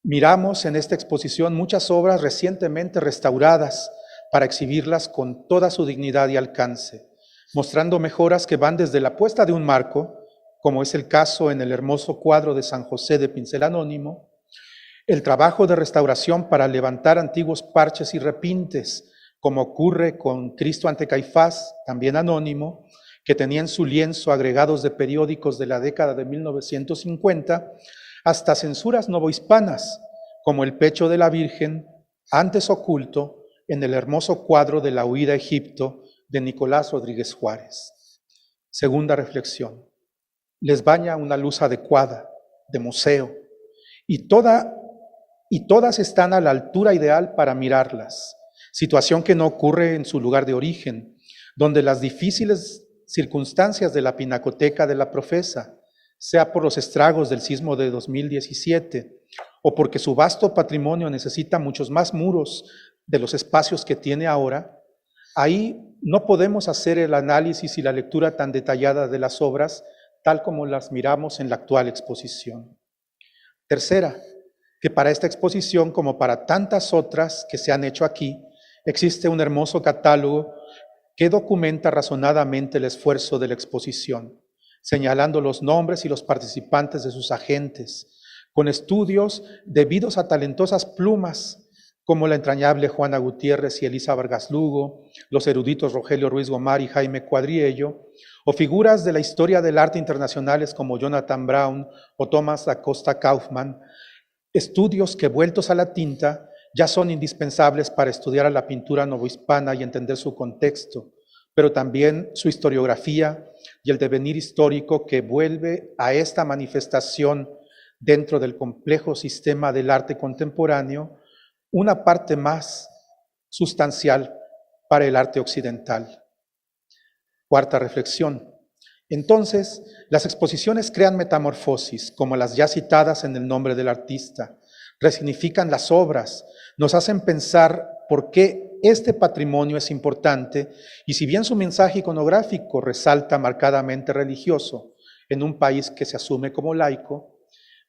miramos en esta exposición muchas obras recientemente restauradas para exhibirlas con toda su dignidad y alcance, mostrando mejoras que van desde la puesta de un marco, como es el caso en el hermoso cuadro de San José de pincel anónimo, el trabajo de restauración para levantar antiguos parches y repintes, como ocurre con Cristo ante Caifás, también anónimo, que tenía en su lienzo agregados de periódicos de la década de 1950, hasta censuras novohispanas, como el pecho de la Virgen, antes oculto en el hermoso cuadro de la huida a Egipto de Nicolás Rodríguez Juárez. Segunda reflexión. Les baña una luz adecuada, de museo, y todas están a la altura ideal para mirarlas, situación que no ocurre en su lugar de origen, donde las difíciles circunstancias de la Pinacoteca de la Profesa, sea por los estragos del sismo de 2017 o porque su vasto patrimonio necesita muchos más muros de los espacios que tiene ahora, ahí no podemos hacer el análisis y la lectura tan detallada de las obras tal como las miramos en la actual exposición. Tercera, que para esta exposición, como para tantas otras que se han hecho aquí, existe un hermoso catálogo que documenta razonadamente el esfuerzo de la exposición, señalando los nombres y los participantes de sus agentes, con estudios debidos a talentosas plumas como la entrañable Juana Gutiérrez y Elisa Vargas Lugo, los eruditos Rogelio Ruiz Gomar y Jaime Cuadriello, o figuras de la historia del arte internacionales como Jonathan Brown o Thomas da Costa Kaufman, estudios que vueltos a la tinta ya son indispensables para estudiar a la pintura novohispana y entender su contexto, pero también su historiografía y el devenir histórico que vuelve a esta manifestación dentro del complejo sistema del arte contemporáneo una parte más sustancial para el arte occidental. Cuarta reflexión. Entonces, las exposiciones crean metamorfosis, como las ya citadas en el nombre del artista, resignifican las obras, nos hacen pensar por qué este patrimonio es importante y si bien su mensaje iconográfico resalta marcadamente religioso en un país que se asume como laico,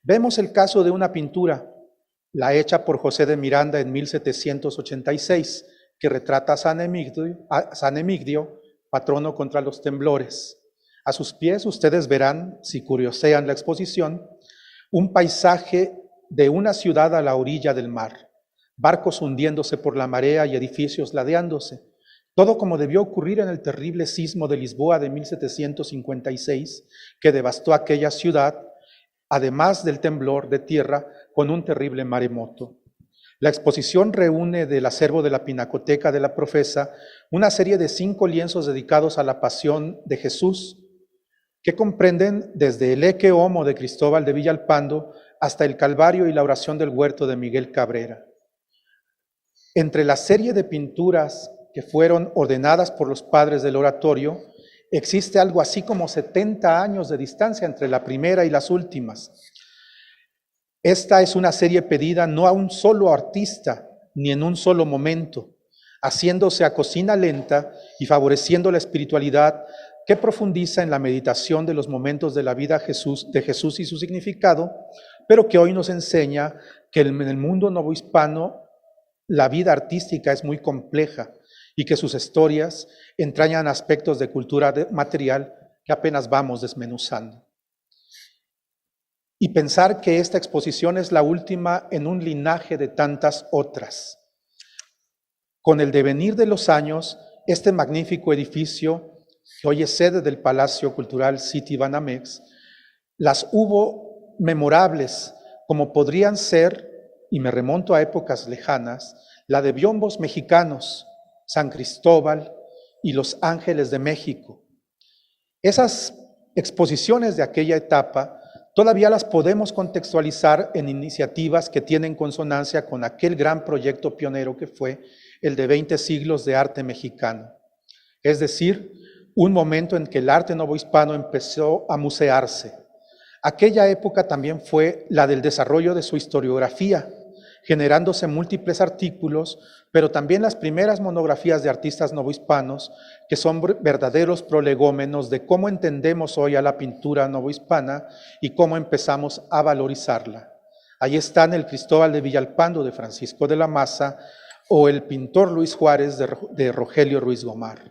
vemos el caso de una pintura, la hecha por José de Miranda en 1786, que retrata a San Emigdio, patrono contra los temblores. A sus pies ustedes verán, si curiosean la exposición, un paisaje de una ciudad a la orilla del mar, barcos hundiéndose por la marea y edificios ladeándose, todo como debió ocurrir en el terrible sismo de Lisboa de 1756, que devastó aquella ciudad, además del temblor de tierra con un terrible maremoto. La exposición reúne del acervo de la Pinacoteca de la Profesa una serie de 5 lienzos dedicados a la pasión de Jesús, que comprenden desde el Ecce Homo de Cristóbal de Villalpando hasta el Calvario y la oración del huerto de Miguel Cabrera. Entre la serie de pinturas que fueron ordenadas por los padres del oratorio, existe algo así como 70 años de distancia entre la primera y las últimas. Esta es una serie pedida no a un solo artista, ni en un solo momento, haciéndose a cocina lenta y favoreciendo la espiritualidad que profundiza en la meditación de los momentos de la vida de Jesús y su significado, pero que hoy nos enseña que en el mundo novohispano la vida artística es muy compleja y que sus historias entrañan aspectos de cultura material que apenas vamos desmenuzando. Y pensar que esta exposición es la última en un linaje de tantas otras. Con el devenir de los años, este magnífico edificio, que hoy es sede del Palacio Cultural Citibanamex, las hubo memorables, como podrían ser, y me remonto a épocas lejanas, la de Biombos Mexicanos, San Cristóbal y Los Ángeles de México. Esas exposiciones de aquella etapa todavía las podemos contextualizar en iniciativas que tienen consonancia con aquel gran proyecto pionero que fue el de 20 siglos de arte mexicano. Es decir, un momento en que el arte novohispano empezó a musearse. Aquella época también fue la del desarrollo de su historiografía, generándose múltiples artículos, pero también las primeras monografías de artistas novohispanos, que son verdaderos prolegómenos de cómo entendemos hoy a la pintura novohispana y cómo empezamos a valorizarla. Ahí están el Cristóbal de Villalpando de Francisco de la Maza o el pintor Luis Juárez de Rogelio Ruiz Gomar.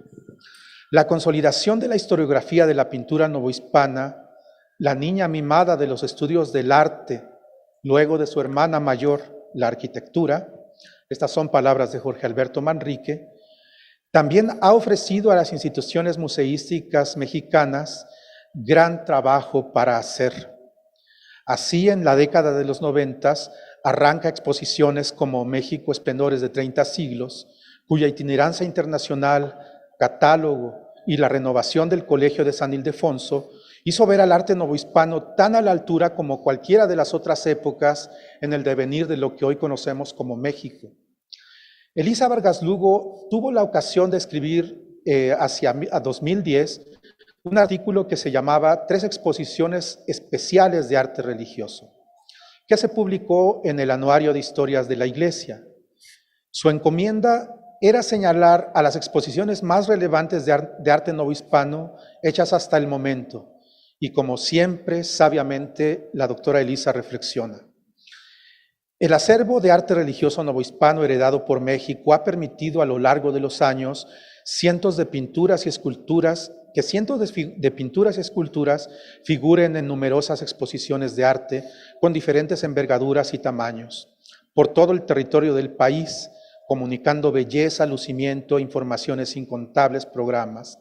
La consolidación de la historiografía de la pintura novohispana, la niña mimada de los estudios del arte, luego de su hermana mayor, la arquitectura, estas son palabras de Jorge Alberto Manrique, también ha ofrecido a las instituciones museísticas mexicanas gran trabajo para hacer. Así, en la década de los 90 arranca exposiciones como México Esplendores de 30 siglos, cuya itinerancia internacional, catálogo y la renovación del Colegio de San Ildefonso hizo ver al arte novohispano tan a la altura como cualquiera de las otras épocas en el devenir de lo que hoy conocemos como México. Elisa Vargas Lugo tuvo la ocasión de escribir hacia 2010 un artículo que se llamaba 3 exposiciones especiales de arte religioso, que se publicó en el Anuario de Historias de la Iglesia. Su encomienda era señalar a las exposiciones más relevantes de arte novohispano hechas hasta el momento, y como siempre, sabiamente, la doctora Elisa reflexiona. El acervo de arte religioso novohispano heredado por México ha permitido a lo largo de los años cientos de pinturas y esculturas figuren en numerosas exposiciones de arte con diferentes envergaduras y tamaños, por todo el territorio del país, comunicando belleza, lucimiento, informaciones incontables programas,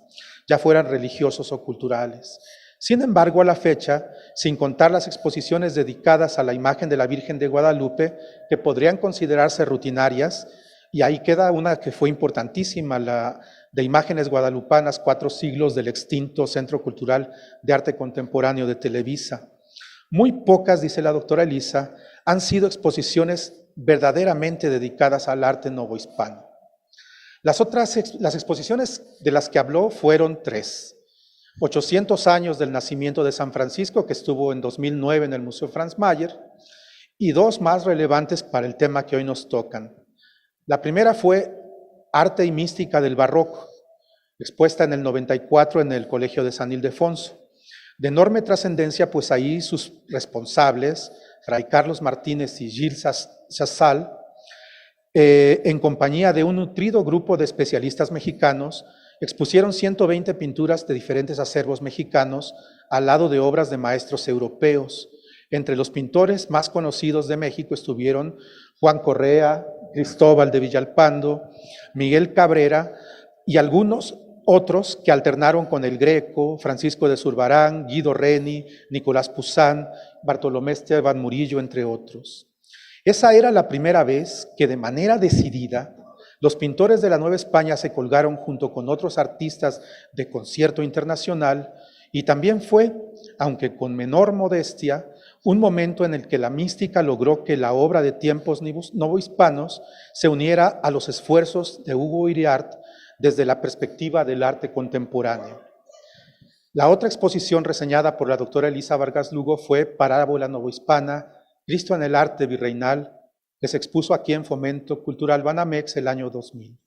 ya fueran religiosos o culturales. Sin embargo, a la fecha, sin contar las exposiciones dedicadas a la imagen de la Virgen de Guadalupe, que podrían considerarse rutinarias, y ahí queda una que fue importantísima, la de imágenes guadalupanas 4 siglos del extinto Centro Cultural de Arte Contemporáneo de Televisa. Muy pocas, dice la doctora Elisa, han sido exposiciones verdaderamente dedicadas al arte novohispano. Las exposiciones de las que habló fueron 3. 800 años del nacimiento de San Francisco, que estuvo en 2009 en el Museo Franz Mayer, y 2 más relevantes para el tema que hoy nos tocan. La primera fue Arte y Mística del Barroco, expuesta en el 94 en el Colegio de San Ildefonso. De enorme trascendencia, pues ahí sus responsables, Fray Carlos Martínez y Gilles Chazal, en compañía de un nutrido grupo de especialistas mexicanos, expusieron 120 pinturas de diferentes acervos mexicanos al lado de obras de maestros europeos. Entre los pintores más conocidos de México estuvieron Juan Correa, Cristóbal de Villalpando, Miguel Cabrera y algunos otros que alternaron con el Greco, Francisco de Zurbarán, Guido Reni, Nicolás Poussin, Bartolomé Esteban Murillo, entre otros. Esa era la primera vez que de manera decidida los pintores de la Nueva España se colgaron junto con otros artistas de concierto internacional y también fue, aunque con menor modestia, un momento en el que la mística logró que la obra de tiempos novohispanos se uniera a los esfuerzos de Hugo Iriart desde la perspectiva del arte contemporáneo. La otra exposición reseñada por la doctora Elisa Vargas Lugo fue Parábola novohispana, Cristo en el arte virreinal, que se expuso aquí en Fomento Cultural Banamex el año 2000.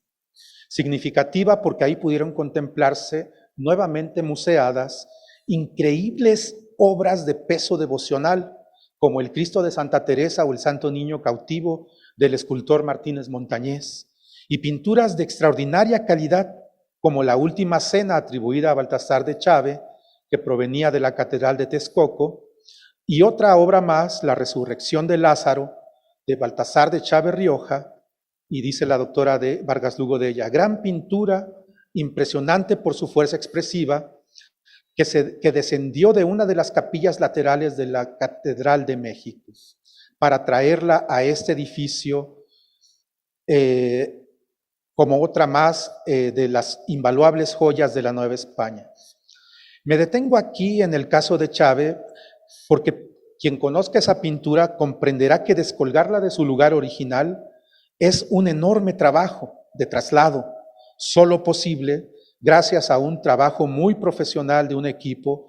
Significativa porque ahí pudieron contemplarse nuevamente museadas increíbles obras de peso devocional, como el Cristo de Santa Teresa o el Santo Niño Cautivo del escultor Martínez Montañés, y pinturas de extraordinaria calidad, como la Última Cena atribuida a Baltasar de Chave, que provenía de la Catedral de Texcoco, y otra obra más, La Resurrección de Lázaro, de Baltasar de Chave Rioja, y dice la doctora de Vargas Lugo de ella, gran pintura, impresionante por su fuerza expresiva, que descendió de una de las capillas laterales de la Catedral de México para traerla a este edificio como otra más de las invaluables joyas de la Nueva España. Me detengo aquí en el caso de Chave porque quien conozca esa pintura comprenderá que descolgarla de su lugar original es un enorme trabajo de traslado, solo posible gracias a un trabajo muy profesional de un equipo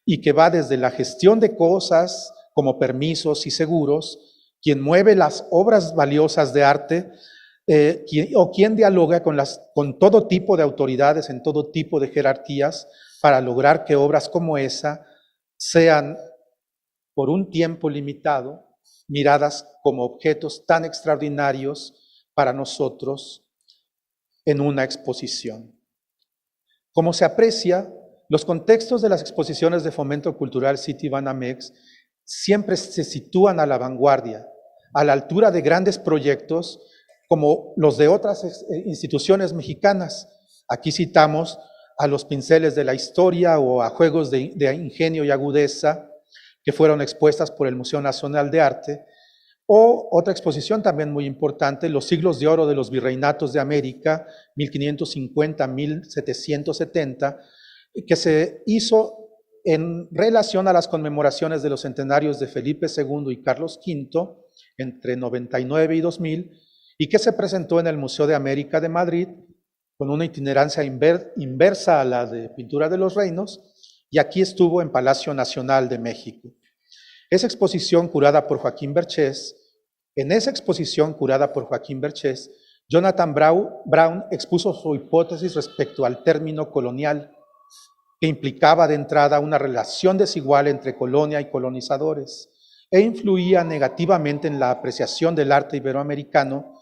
y que va desde la gestión de cosas como permisos y seguros, quien mueve las obras valiosas de arte quien dialoga con todo tipo de autoridades en todo tipo de jerarquías para lograr que obras como esa sean por un tiempo limitado miradas como objetos tan extraordinarios para nosotros en una exposición. Como se aprecia, los contextos de las exposiciones de Fomento Cultural Citibanamex siempre se sitúan a la vanguardia, a la altura de grandes proyectos como los de otras instituciones mexicanas. Aquí citamos a los pinceles de la historia o a juegos de ingenio y agudeza que fueron expuestas por el Museo Nacional de Arte, o otra exposición también muy importante, Los siglos de oro de los virreinatos de América, 1550-1770, que se hizo en relación a las conmemoraciones de los centenarios de Felipe II y Carlos V, entre 99 y 2000, y que se presentó en el Museo de América de Madrid, con una itinerancia inversa a la de Pintura de los Reinos, y aquí estuvo en Palacio Nacional de México. Esa exposición curada por Joaquín Berchés, Jonathan Brown expuso su hipótesis respecto al término colonial, que implicaba de entrada una relación desigual entre colonia y colonizadores, e influía negativamente en la apreciación del arte iberoamericano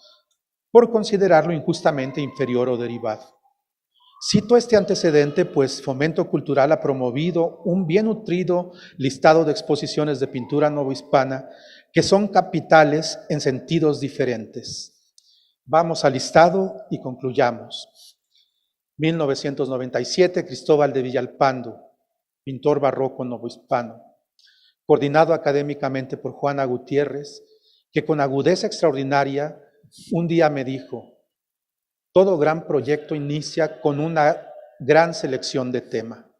por considerarlo injustamente inferior o derivado. Cito este antecedente, pues Fomento Cultural ha promovido un bien nutrido listado de exposiciones de pintura novohispana que son capitales en sentidos diferentes. Vamos al listado y concluyamos. 1997, Cristóbal de Villalpando, pintor barroco novohispano, coordinado académicamente por Juana Gutiérrez, que con agudeza extraordinaria un día me dijo: todo gran proyecto inicia con una gran selección de tema,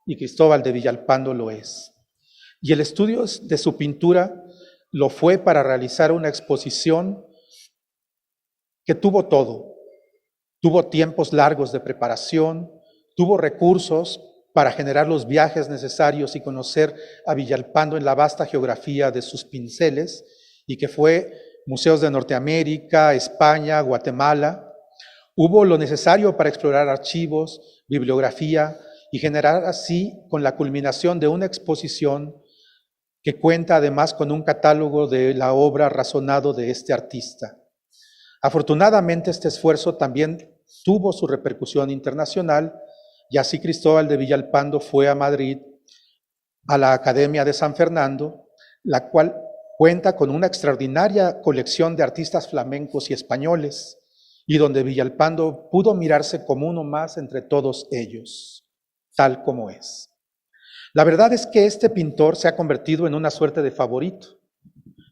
y Cristóbal de Villalpando lo es. Y el estudio de su pintura lo fue para realizar una exposición que tuvo todo. Tuvo tiempos largos de preparación, tuvo recursos para generar los viajes necesarios y conocer a Villalpando en la vasta geografía de sus pinceles, y que fue museos de Norteamérica, España, Guatemala. Hubo lo necesario para explorar archivos, bibliografía y generar así con la culminación de una exposición que cuenta además con un catálogo de la obra razonado de este artista. Afortunadamente este esfuerzo también tuvo su repercusión internacional y así Cristóbal de Villalpando fue a Madrid, a la Academia de San Fernando, la cual cuenta con una extraordinaria colección de artistas flamencos y españoles, y donde Villalpando pudo mirarse como uno más entre todos ellos, tal como es. La verdad es que este pintor se ha convertido en una suerte de favorito,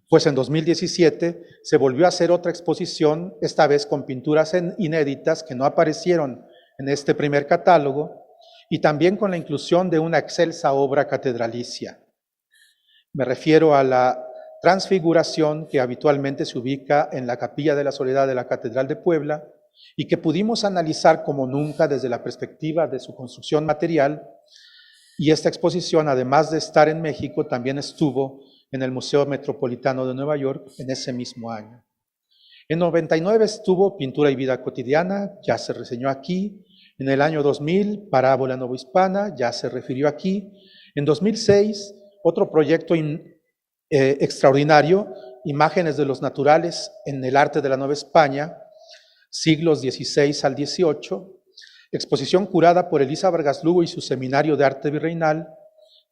pues en 2017 se volvió a hacer otra exposición, esta vez con pinturas inéditas que no aparecieron en este primer catálogo, y también con la inclusión de una excelsa obra catedralicia. Me refiero a la Transfiguración, que habitualmente se ubica en la Capilla de la Soledad de la Catedral de Puebla y que pudimos analizar como nunca desde la perspectiva de su construcción material. Y esta exposición, además de estar en México, también estuvo en el Museo Metropolitano de Nueva York en ese mismo año. En 99 estuvo Pintura y Vida Cotidiana, ya se reseñó aquí. En el año 2000, Parábola Novohispana, ya se refirió aquí. En 2006, otro proyecto extraordinario, Imágenes de los Naturales en el Arte de la Nueva España, siglos XVI al XVIII, exposición curada por Elisa Vargas Lugo y su Seminario de Arte Virreinal,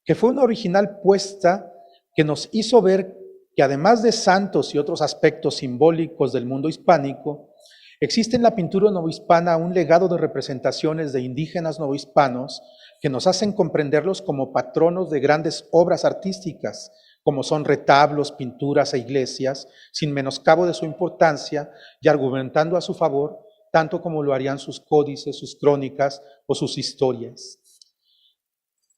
que fue una original puesta que nos hizo ver que además de santos y otros aspectos simbólicos del mundo hispánico, existe en la pintura novohispana un legado de representaciones de indígenas novohispanos que nos hacen comprenderlos como patronos de grandes obras artísticas, como son retablos, pinturas e iglesias, sin menoscabo de su importancia y argumentando a su favor, tanto como lo harían sus códices, sus crónicas o sus historias.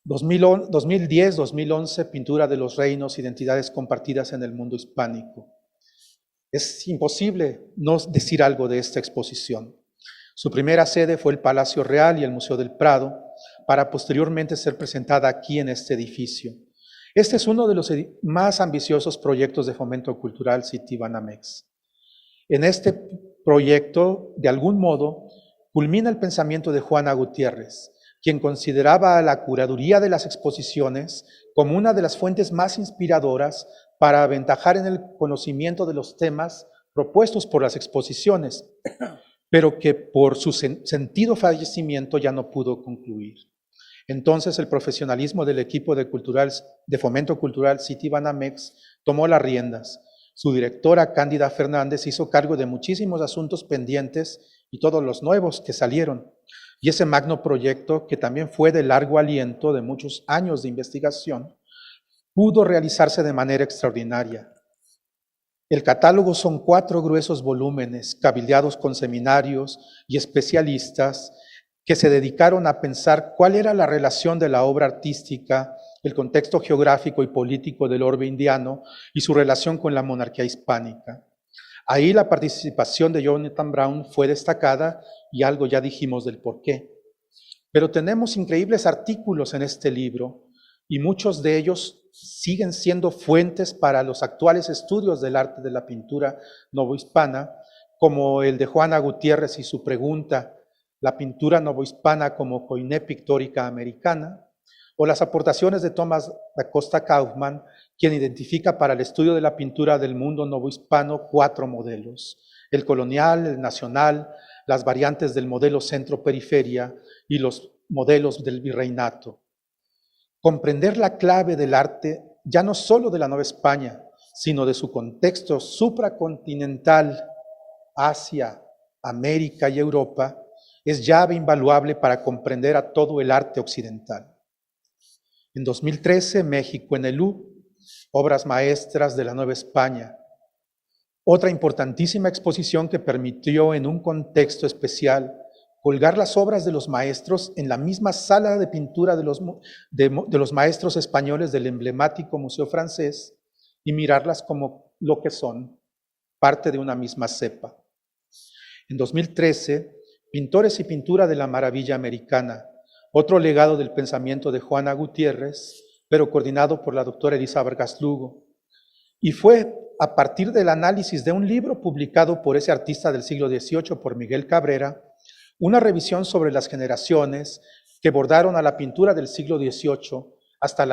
2010, 2011, Pintura de los reinos, identidades compartidas en el mundo hispánico. Es imposible no decir algo de esta exposición. Su primera sede fue el Palacio Real y el Museo del Prado, para posteriormente ser presentada aquí en este edificio. Este es uno de los más ambiciosos proyectos de fomento cultural Citibanamex. En este proyecto, de algún modo, culmina el pensamiento de Juana Gutiérrez, quien consideraba a la curaduría de las exposiciones como una de las fuentes más inspiradoras para aventajar en el conocimiento de los temas propuestos por las exposiciones, pero que por su sentido fallecimiento ya no pudo concluir. Entonces el profesionalismo del equipo de fomento cultural Citibanamex tomó las riendas. Su directora, Cándida Fernández, hizo cargo de muchísimos asuntos pendientes y todos los nuevos que salieron. Y ese magno proyecto, que también fue de largo aliento de muchos años de investigación, pudo realizarse de manera extraordinaria. El catálogo son 4 gruesos volúmenes, cabildeados con seminarios y especialistas que se dedicaron a pensar cuál era la relación de la obra artística, el contexto geográfico y político del orbe indiano y su relación con la monarquía hispánica. Ahí la participación de Jonathan Brown fue destacada y algo ya dijimos del por qué. Pero tenemos increíbles artículos en este libro y muchos de ellos siguen siendo fuentes para los actuales estudios del arte de la pintura novohispana, como el de Juana Gutiérrez y su pregunta, la pintura novohispana como coiné pictórica americana, o las aportaciones de Tomás da Costa Kaufmann, quien identifica para el estudio de la pintura del mundo novohispano 4 modelos, el colonial, el nacional, las variantes del modelo centro-periferia y los modelos del virreinato. Comprender la clave del arte, ya no solo de la Nueva España, sino de su contexto supracontinental, Asia, América y Europa, es llave invaluable para comprender a todo el arte occidental. En 2013, México en el U, obras maestras de la Nueva España. Otra importantísima exposición que permitió en un contexto especial colgar las obras de los maestros en la misma sala de pintura de los maestros españoles del emblemático Museo Francés y mirarlas como lo que son, parte de una misma cepa. En 2013, Pintores y pintura de la maravilla americana, otro legado del pensamiento de Juana Gutiérrez, pero coordinado por la doctora Elisa Vargas Lugo. Y fue a partir del análisis de un libro publicado por ese artista del siglo XVIII, por Miguel Cabrera, una revisión sobre las generaciones que bordaron a la pintura del siglo XVIII hasta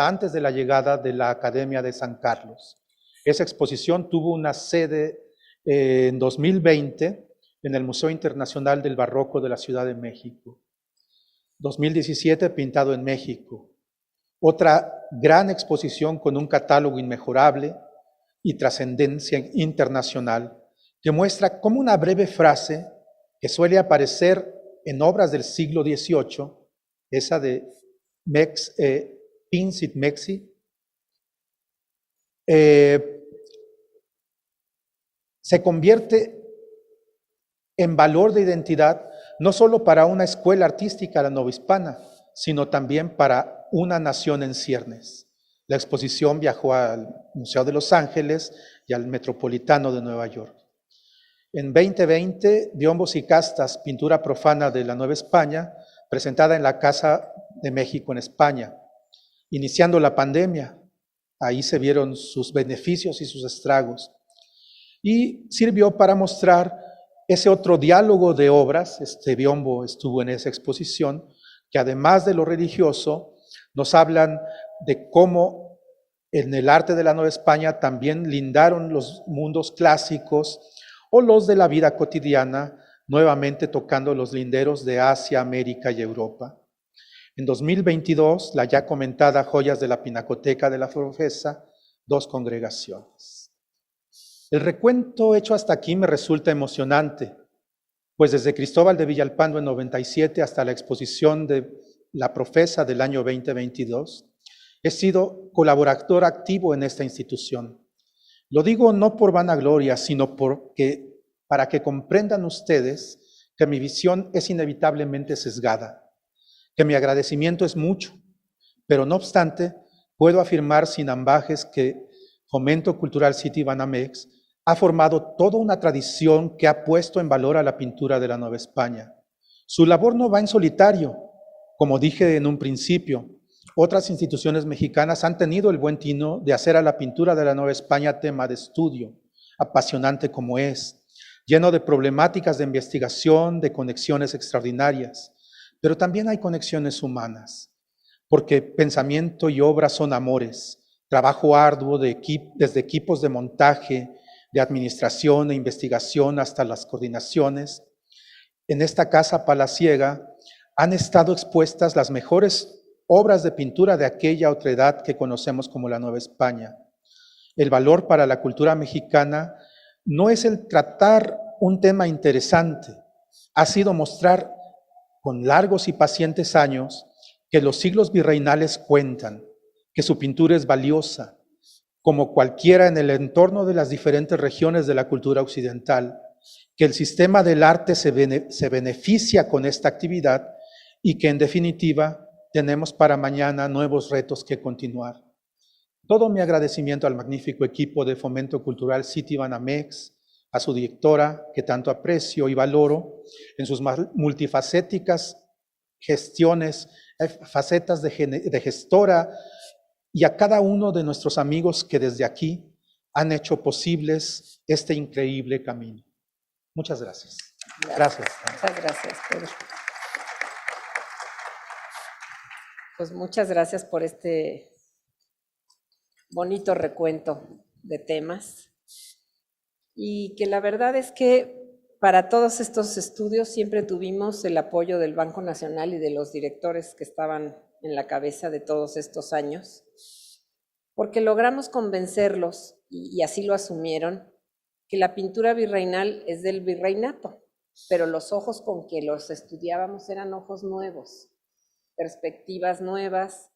antes de la llegada de la Academia de San Carlos. Esa exposición tuvo una sede en 2020 en el Museo Internacional del Barroco de la Ciudad de México. 2017, Pintado en México. Otra gran exposición con un catálogo inmejorable y trascendencia internacional que muestra cómo una breve frase que suele aparecer en obras del siglo XVIII, esa de Pinsit Mexi, se convierte en valor de identidad no solo para una escuela artística la novohispana, sino también para una nación en ciernes. La exposición viajó al Museo de Los Ángeles y al Metropolitano de Nueva York. En 2020, Biombos y Castas, pintura profana de la Nueva España, presentada en la Casa de México en España. Iniciando la pandemia, ahí se vieron sus beneficios y sus estragos. Y sirvió para mostrar ese otro diálogo de obras. Biombo estuvo en esa exposición, que además de lo religioso, nos hablan de cómo en el arte de la Nueva España también lindaron los mundos clásicos o los de la vida cotidiana, nuevamente tocando los linderos de Asia, América y Europa. En 2022, la ya comentada Joyas de la Pinacoteca de la Profesa, 2 congregaciones. El recuento hecho hasta aquí me resulta emocionante, pues desde Cristóbal de Villalpando en 97 hasta la exposición de la Profesa del año 2022, he sido colaborador activo en esta institución. Lo digo no por vanagloria, sino para que comprendan ustedes que mi visión es inevitablemente sesgada, que mi agradecimiento es mucho, pero no obstante, puedo afirmar sin ambajes que Fomento Cultural Citibanamex ha formado toda una tradición que ha puesto en valor a la pintura de la Nueva España. Su labor no va en solitario. Como dije en un principio, otras instituciones mexicanas han tenido el buen tino de hacer a la pintura de la Nueva España tema de estudio, apasionante como es, lleno de problemáticas de investigación, de conexiones extraordinarias, pero también hay conexiones humanas, porque pensamiento y obra son amores, trabajo arduo desde equipos de montaje, de administración e investigación hasta las coordinaciones. En esta casa palaciega han estado expuestas las mejores obras de pintura de aquella otra edad que conocemos como la Nueva España. El valor para la cultura mexicana no es el tratar un tema interesante, ha sido mostrar con largos y pacientes años que los siglos virreinales cuentan, que su pintura es valiosa, como cualquiera en el entorno de las diferentes regiones de la cultura occidental, que el sistema del arte se beneficia con esta actividad y que en definitiva tenemos para mañana nuevos retos que continuar. Todo mi agradecimiento al magnífico equipo de Fomento Cultural Citibanamex, a su directora, que tanto aprecio y valoro, en sus multifacéticas gestiones, facetas de gestora, y a cada uno de nuestros amigos que desde aquí han hecho posibles este increíble camino. Muchas gracias. Gracias. Muchas gracias, Pedro. Pues muchas gracias por este bonito recuento de temas. Y que la verdad es que para todos estos estudios siempre tuvimos el apoyo del Banco Nacional y de los directores que estaban en la cabeza de todos estos años, porque logramos convencerlos, y así lo asumieron, que la pintura virreinal es del virreinato, pero los ojos con que los estudiábamos eran ojos nuevos, perspectivas nuevas,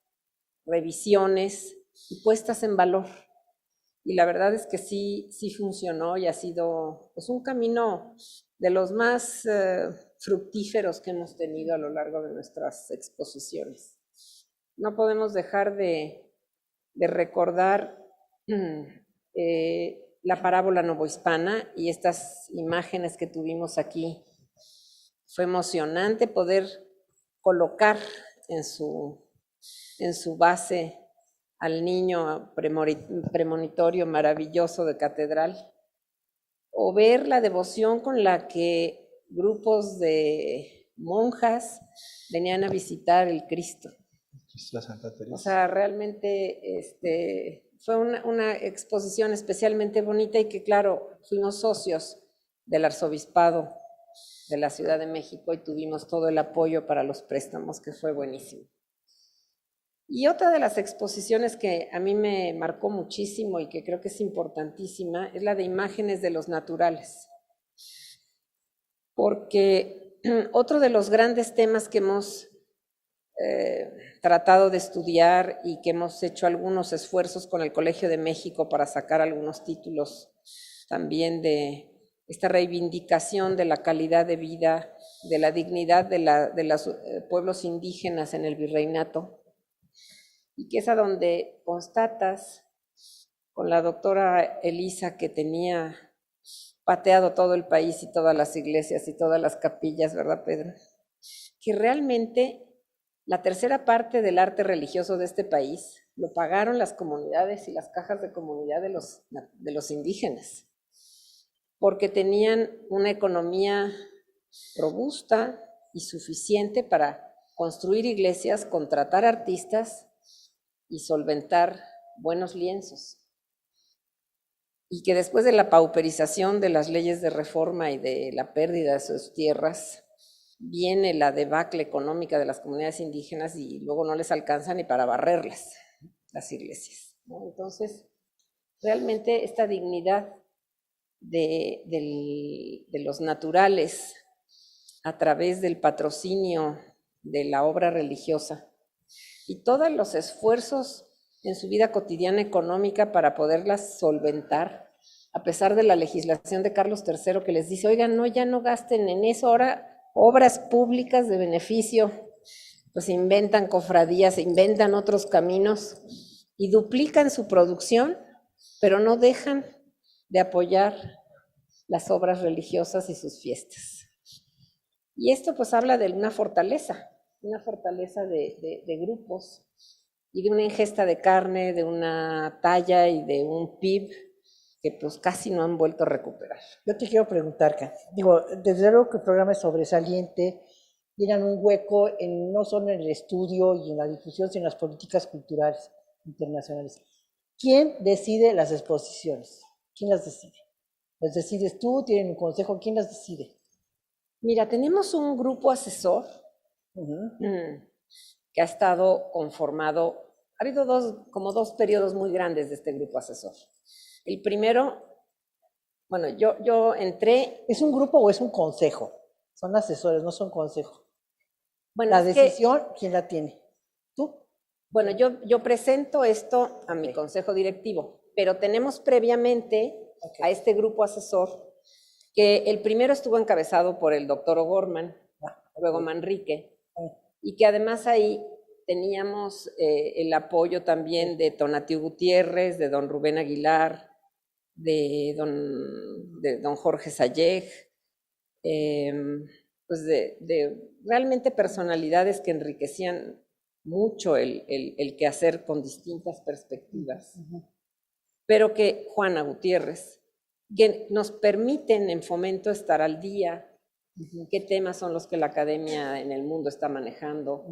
revisiones y puestas en valor. Y la verdad es que sí funcionó y ha sido pues, un camino de los más fructíferos que hemos tenido a lo largo de nuestras exposiciones. No podemos dejar de recordar la parábola novohispana y estas imágenes que tuvimos aquí. Fue emocionante poder colocar en su base al niño premonitorio maravilloso de catedral, o ver la devoción con la que grupos de monjas venían a visitar el Cristo. La Santa Teresa. O sea, realmente fue una exposición especialmente bonita y que, claro, fuimos socios del Arzobispado de la Ciudad de México y tuvimos todo el apoyo para los préstamos, que fue buenísimo. Y otra de las exposiciones que a mí me marcó muchísimo y que creo que es importantísima es la de imágenes de los naturales. Porque otro de los grandes temas que hemos tratado de estudiar y que hemos hecho algunos esfuerzos con el Colegio de México para sacar algunos títulos también de esta reivindicación de la calidad de vida, de la dignidad de los pueblos indígenas en el virreinato, y que es a donde constatas con la doctora Elisa, que tenía pateado todo el país y todas las iglesias y todas las capillas, ¿verdad, Pedro? Que realmente la tercera parte del arte religioso de este país lo pagaron las comunidades y las cajas de comunidad de los indígenas, porque tenían una economía robusta y suficiente para construir iglesias, contratar artistas y solventar buenos lienzos. Y que después de la pauperización de las leyes de reforma y de la pérdida de sus tierras, viene la debacle económica de las comunidades indígenas y luego no les alcanza ni para barrerlas, las iglesias, ¿no? Entonces, realmente esta dignidad de los naturales a través del patrocinio de la obra religiosa y todos los esfuerzos en su vida cotidiana económica para poderlas solventar, a pesar de la legislación de Carlos III que les dice, oigan, no, ya no gasten en eso, ahora obras públicas de beneficio, pues inventan cofradías, inventan otros caminos y duplican su producción, pero no dejan de apoyar las obras religiosas y sus fiestas. Y esto pues habla de una fortaleza de grupos y de una ingesta de carne, de una talla y de un PIB que pues casi no han vuelto a recuperar. Yo te quiero preguntar, Candy. Digo, desde luego que el programa es sobresaliente, llenan un hueco no solo en el estudio y en la difusión, sino en las políticas culturales internacionales. ¿Quién decide las exposiciones? ¿Quién las decide? ¿Las decides tú? ¿Tienen un consejo? ¿Quién las decide? Mira, tenemos un grupo asesor que ha estado conformado, ha habido como dos periodos muy grandes de este grupo asesor. El primero, bueno, yo entré... ¿Es un grupo o es un consejo? Son asesores, no son consejo. Bueno, la decisión, ¿quién la tiene? ¿Tú? Bueno, yo presento esto a mi consejo directivo, pero tenemos previamente a este grupo asesor, que el primero estuvo encabezado por el doctor O'Gorman, luego Manrique, y que además ahí teníamos el apoyo también de Tonatiuh Gutiérrez, de don Rubén Aguilar, de don Jorge Sayeg, pues de realmente personalidades que enriquecían mucho el quehacer con distintas perspectivas, pero que Juana Gutiérrez, que nos permiten en Fomento estar al día, qué temas son los que la academia en el mundo está manejando,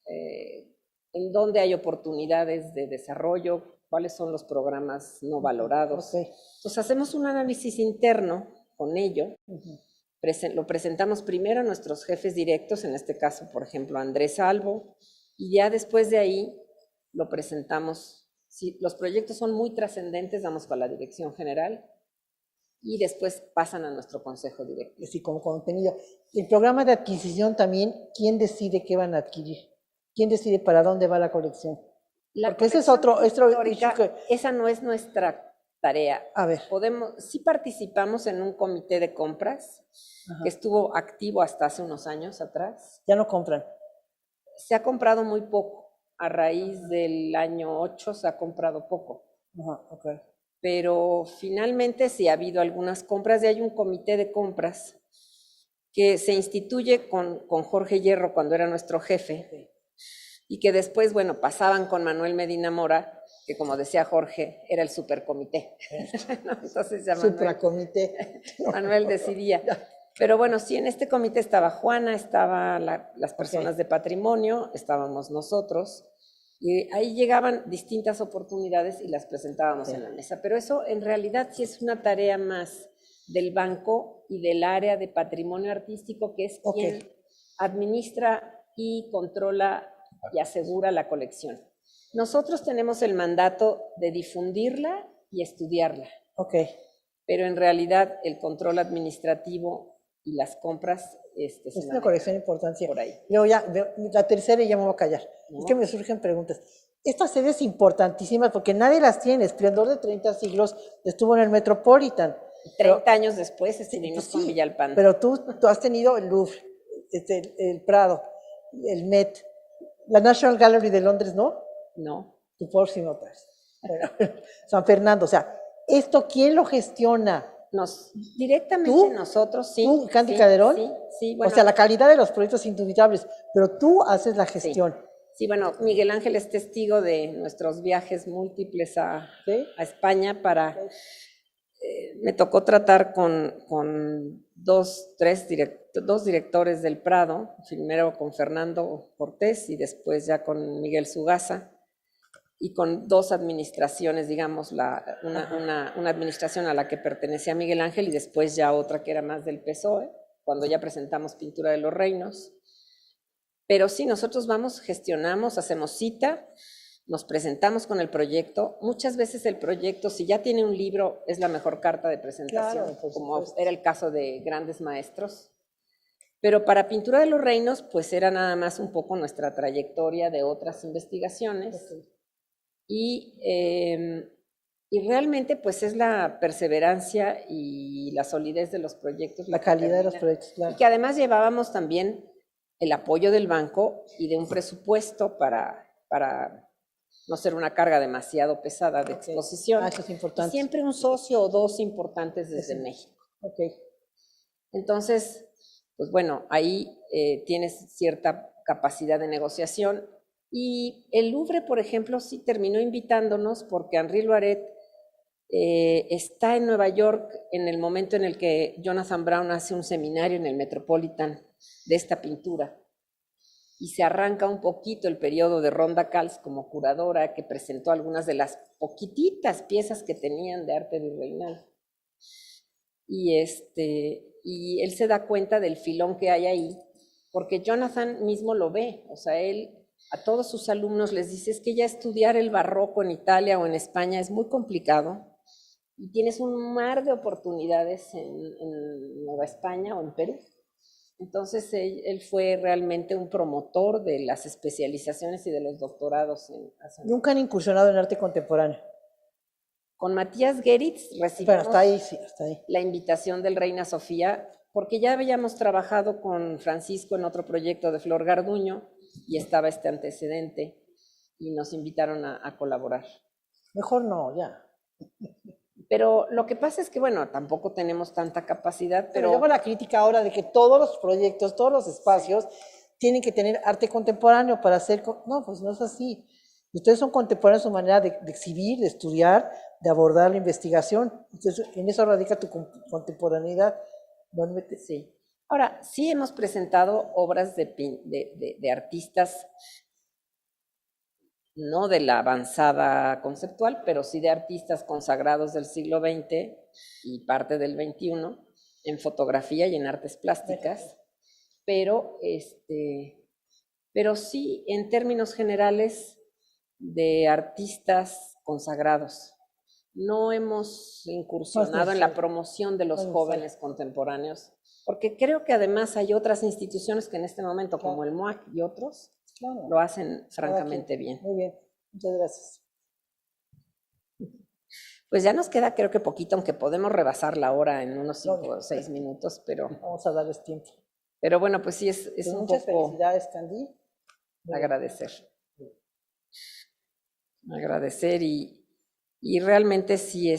en dónde hay oportunidades de desarrollo, cuáles son los programas no valorados. Entonces hacemos un análisis interno con ello, lo presentamos primero a nuestros jefes directos, en este caso, por ejemplo, Andrés Albo, y ya después de ahí lo presentamos. Si los proyectos son muy trascendentes, damos con la dirección general y después pasan a nuestro consejo directivo. Así como contenido. El programa de adquisición también, ¿quién decide qué van a adquirir? ¿Quién decide para dónde va la colección? Porque ese es otro esa no es nuestra tarea. A ver. Sí participamos en un comité de compras que estuvo activo hasta hace unos años atrás. Ya no compran. Se ha comprado muy poco. A raíz del año 8 se ha comprado poco. Pero finalmente sí ha habido algunas compras y hay un comité de compras que se instituye con Jorge Hierro cuando era nuestro jefe y que después, bueno, pasaban con Manuel Medina Mora, que como decía Jorge, era el supercomité. Entonces ya Supracomité. Manuel decidía. Pero bueno, sí, en este comité estaba Juana, estaban las personas de patrimonio, estábamos nosotros, y ahí llegaban distintas oportunidades y las presentábamos en la mesa. Pero eso en realidad sí es una tarea más del banco y del área de patrimonio artístico, que es quien administra y controla y asegura la colección. Nosotros tenemos el mandato de difundirla y estudiarla. Pero en realidad el control administrativo y las compras es una colección importante. Por ahí. Luego ya, la tercera y ya me voy a callar. Es que me surgen preguntas. Estas series importantísimas, porque nadie las tiene. Esplendor de 30 siglos estuvo en el Metropolitan. 30 años después estuvimos con Villalpando. Pero tú has tenido el Louvre, el Prado, el Met, la National Gallery de Londres, ¿no? No. Tu próximo, pues. San Fernando, o sea, ¿esto quién lo gestiona? Directamente ¿Tú? Nosotros, sí. ¿Tú, Candy Calderón? Sí, bueno. O sea, la calidad de los proyectos indubitables, pero tú haces la gestión. Sí, bueno, Miguel Ángel es testigo de nuestros viajes múltiples ¿Sí? a España para... me tocó tratar con dos directores del Prado, primero con Fernando Cortés y después ya con Miguel Sugasa, y con dos administraciones, digamos, una administración a la que pertenecía Miguel Ángel y después ya otra que era más del PSOE, cuando ya presentamos Pintura de los Reinos. Pero sí, nosotros vamos, gestionamos, hacemos cita, nos presentamos con el proyecto. Muchas veces el proyecto, si ya tiene un libro, es la mejor carta de presentación, Claro, por como supuesto. era el caso de grandes maestros. Pero para Pintura de los Reinos, pues era nada más un poco nuestra trayectoria de otras investigaciones. Ok. Y realmente pues es la perseverancia y la solidez de los proyectos. La calidad de los termina. proyectos, claro. Y que además llevábamos también el apoyo del banco y de un presupuesto para no ser una carga demasiado pesada de exposición. Eso es importante. Y siempre un socio o dos importantes desde México. Ok. Entonces, pues bueno, ahí tienes cierta capacidad de negociación. Y el Louvre, por ejemplo, sí terminó invitándonos porque Henri Loiret está en Nueva York en el momento en el que Jonathan Brown hace un seminario en el Metropolitan de esta pintura. Y se arranca un poquito el periodo de Rhonda Kahls como curadora, que presentó algunas de las poquititas piezas que tenían de arte virreinal. Y él se da cuenta del filón que hay ahí, porque Jonathan mismo lo ve, o sea, él a todos sus alumnos les dice, es que ya estudiar el barroco en Italia o en España es muy complicado, y tienes un mar de oportunidades en Nueva España o en Perú. Entonces él fue realmente un promotor de las especializaciones y de los doctorados. Nunca han incursionado en arte contemporáneo. Con Matías Geritz Pero recibimos hasta ahí, sí, hasta ahí. la invitación del Reina Sofía, porque ya habíamos trabajado con Francisco en otro proyecto de Flor Garduño y estaba este antecedente y nos invitaron a colaborar. Mejor no, ya. Pero lo que pasa es que, bueno, tampoco tenemos tanta capacidad, Pero pero yo hago la crítica ahora de que todos los proyectos, todos los espacios tienen que tener arte contemporáneo para hacer... No, pues no es así. Ustedes son contemporáneos en su manera de exhibir, de estudiar, de abordar la investigación. Entonces, en eso radica tu contemporaneidad. Sí. Ahora, sí hemos presentado obras de artistas, no de la avanzada conceptual, pero sí de artistas consagrados del siglo XX y parte del XXI en fotografía y en artes plásticas, pero sí en términos generales de artistas consagrados. No hemos incursionado en la promoción de los jóvenes contemporáneos, porque creo que además hay otras instituciones que en este momento, como el MUAC y otros, lo hacen francamente bien. Muy bien, muchas gracias. Pues ya nos queda creo que poquito, aunque podemos rebasar la hora en unos 5 o 6 minutos, pero... Vamos a darles tiempo. Pero bueno, pues sí, es pues un muchas poco... felicidades, Candy. Agradecer. Agradecer y realmente sí,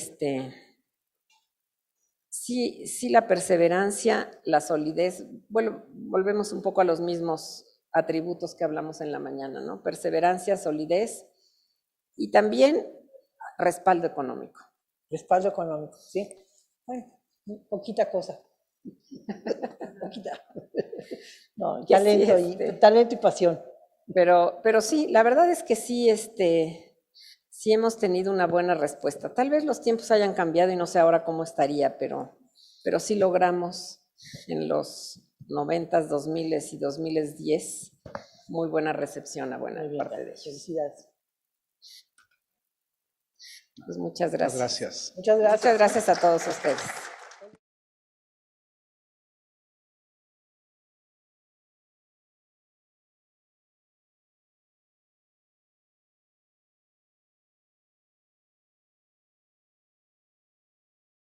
sí la perseverancia, la solidez, bueno, volvemos un poco a los mismos atributos que hablamos en la mañana, ¿no? Perseverancia, solidez y también respaldo económico. Respaldo económico, ¿sí? Bueno, poquita cosa. Poquita. No, talento y pasión. Pero sí, la verdad es que sí, sí hemos tenido una buena respuesta. Tal vez los tiempos hayan cambiado y no sé ahora cómo estaría, pero sí logramos en los 90s, 2000s y 2010 muy buena recepción a buena parte de ellos. Felicidades. Pues muchas gracias. Gracias. Muchas gracias. Muchas gracias a todos ustedes.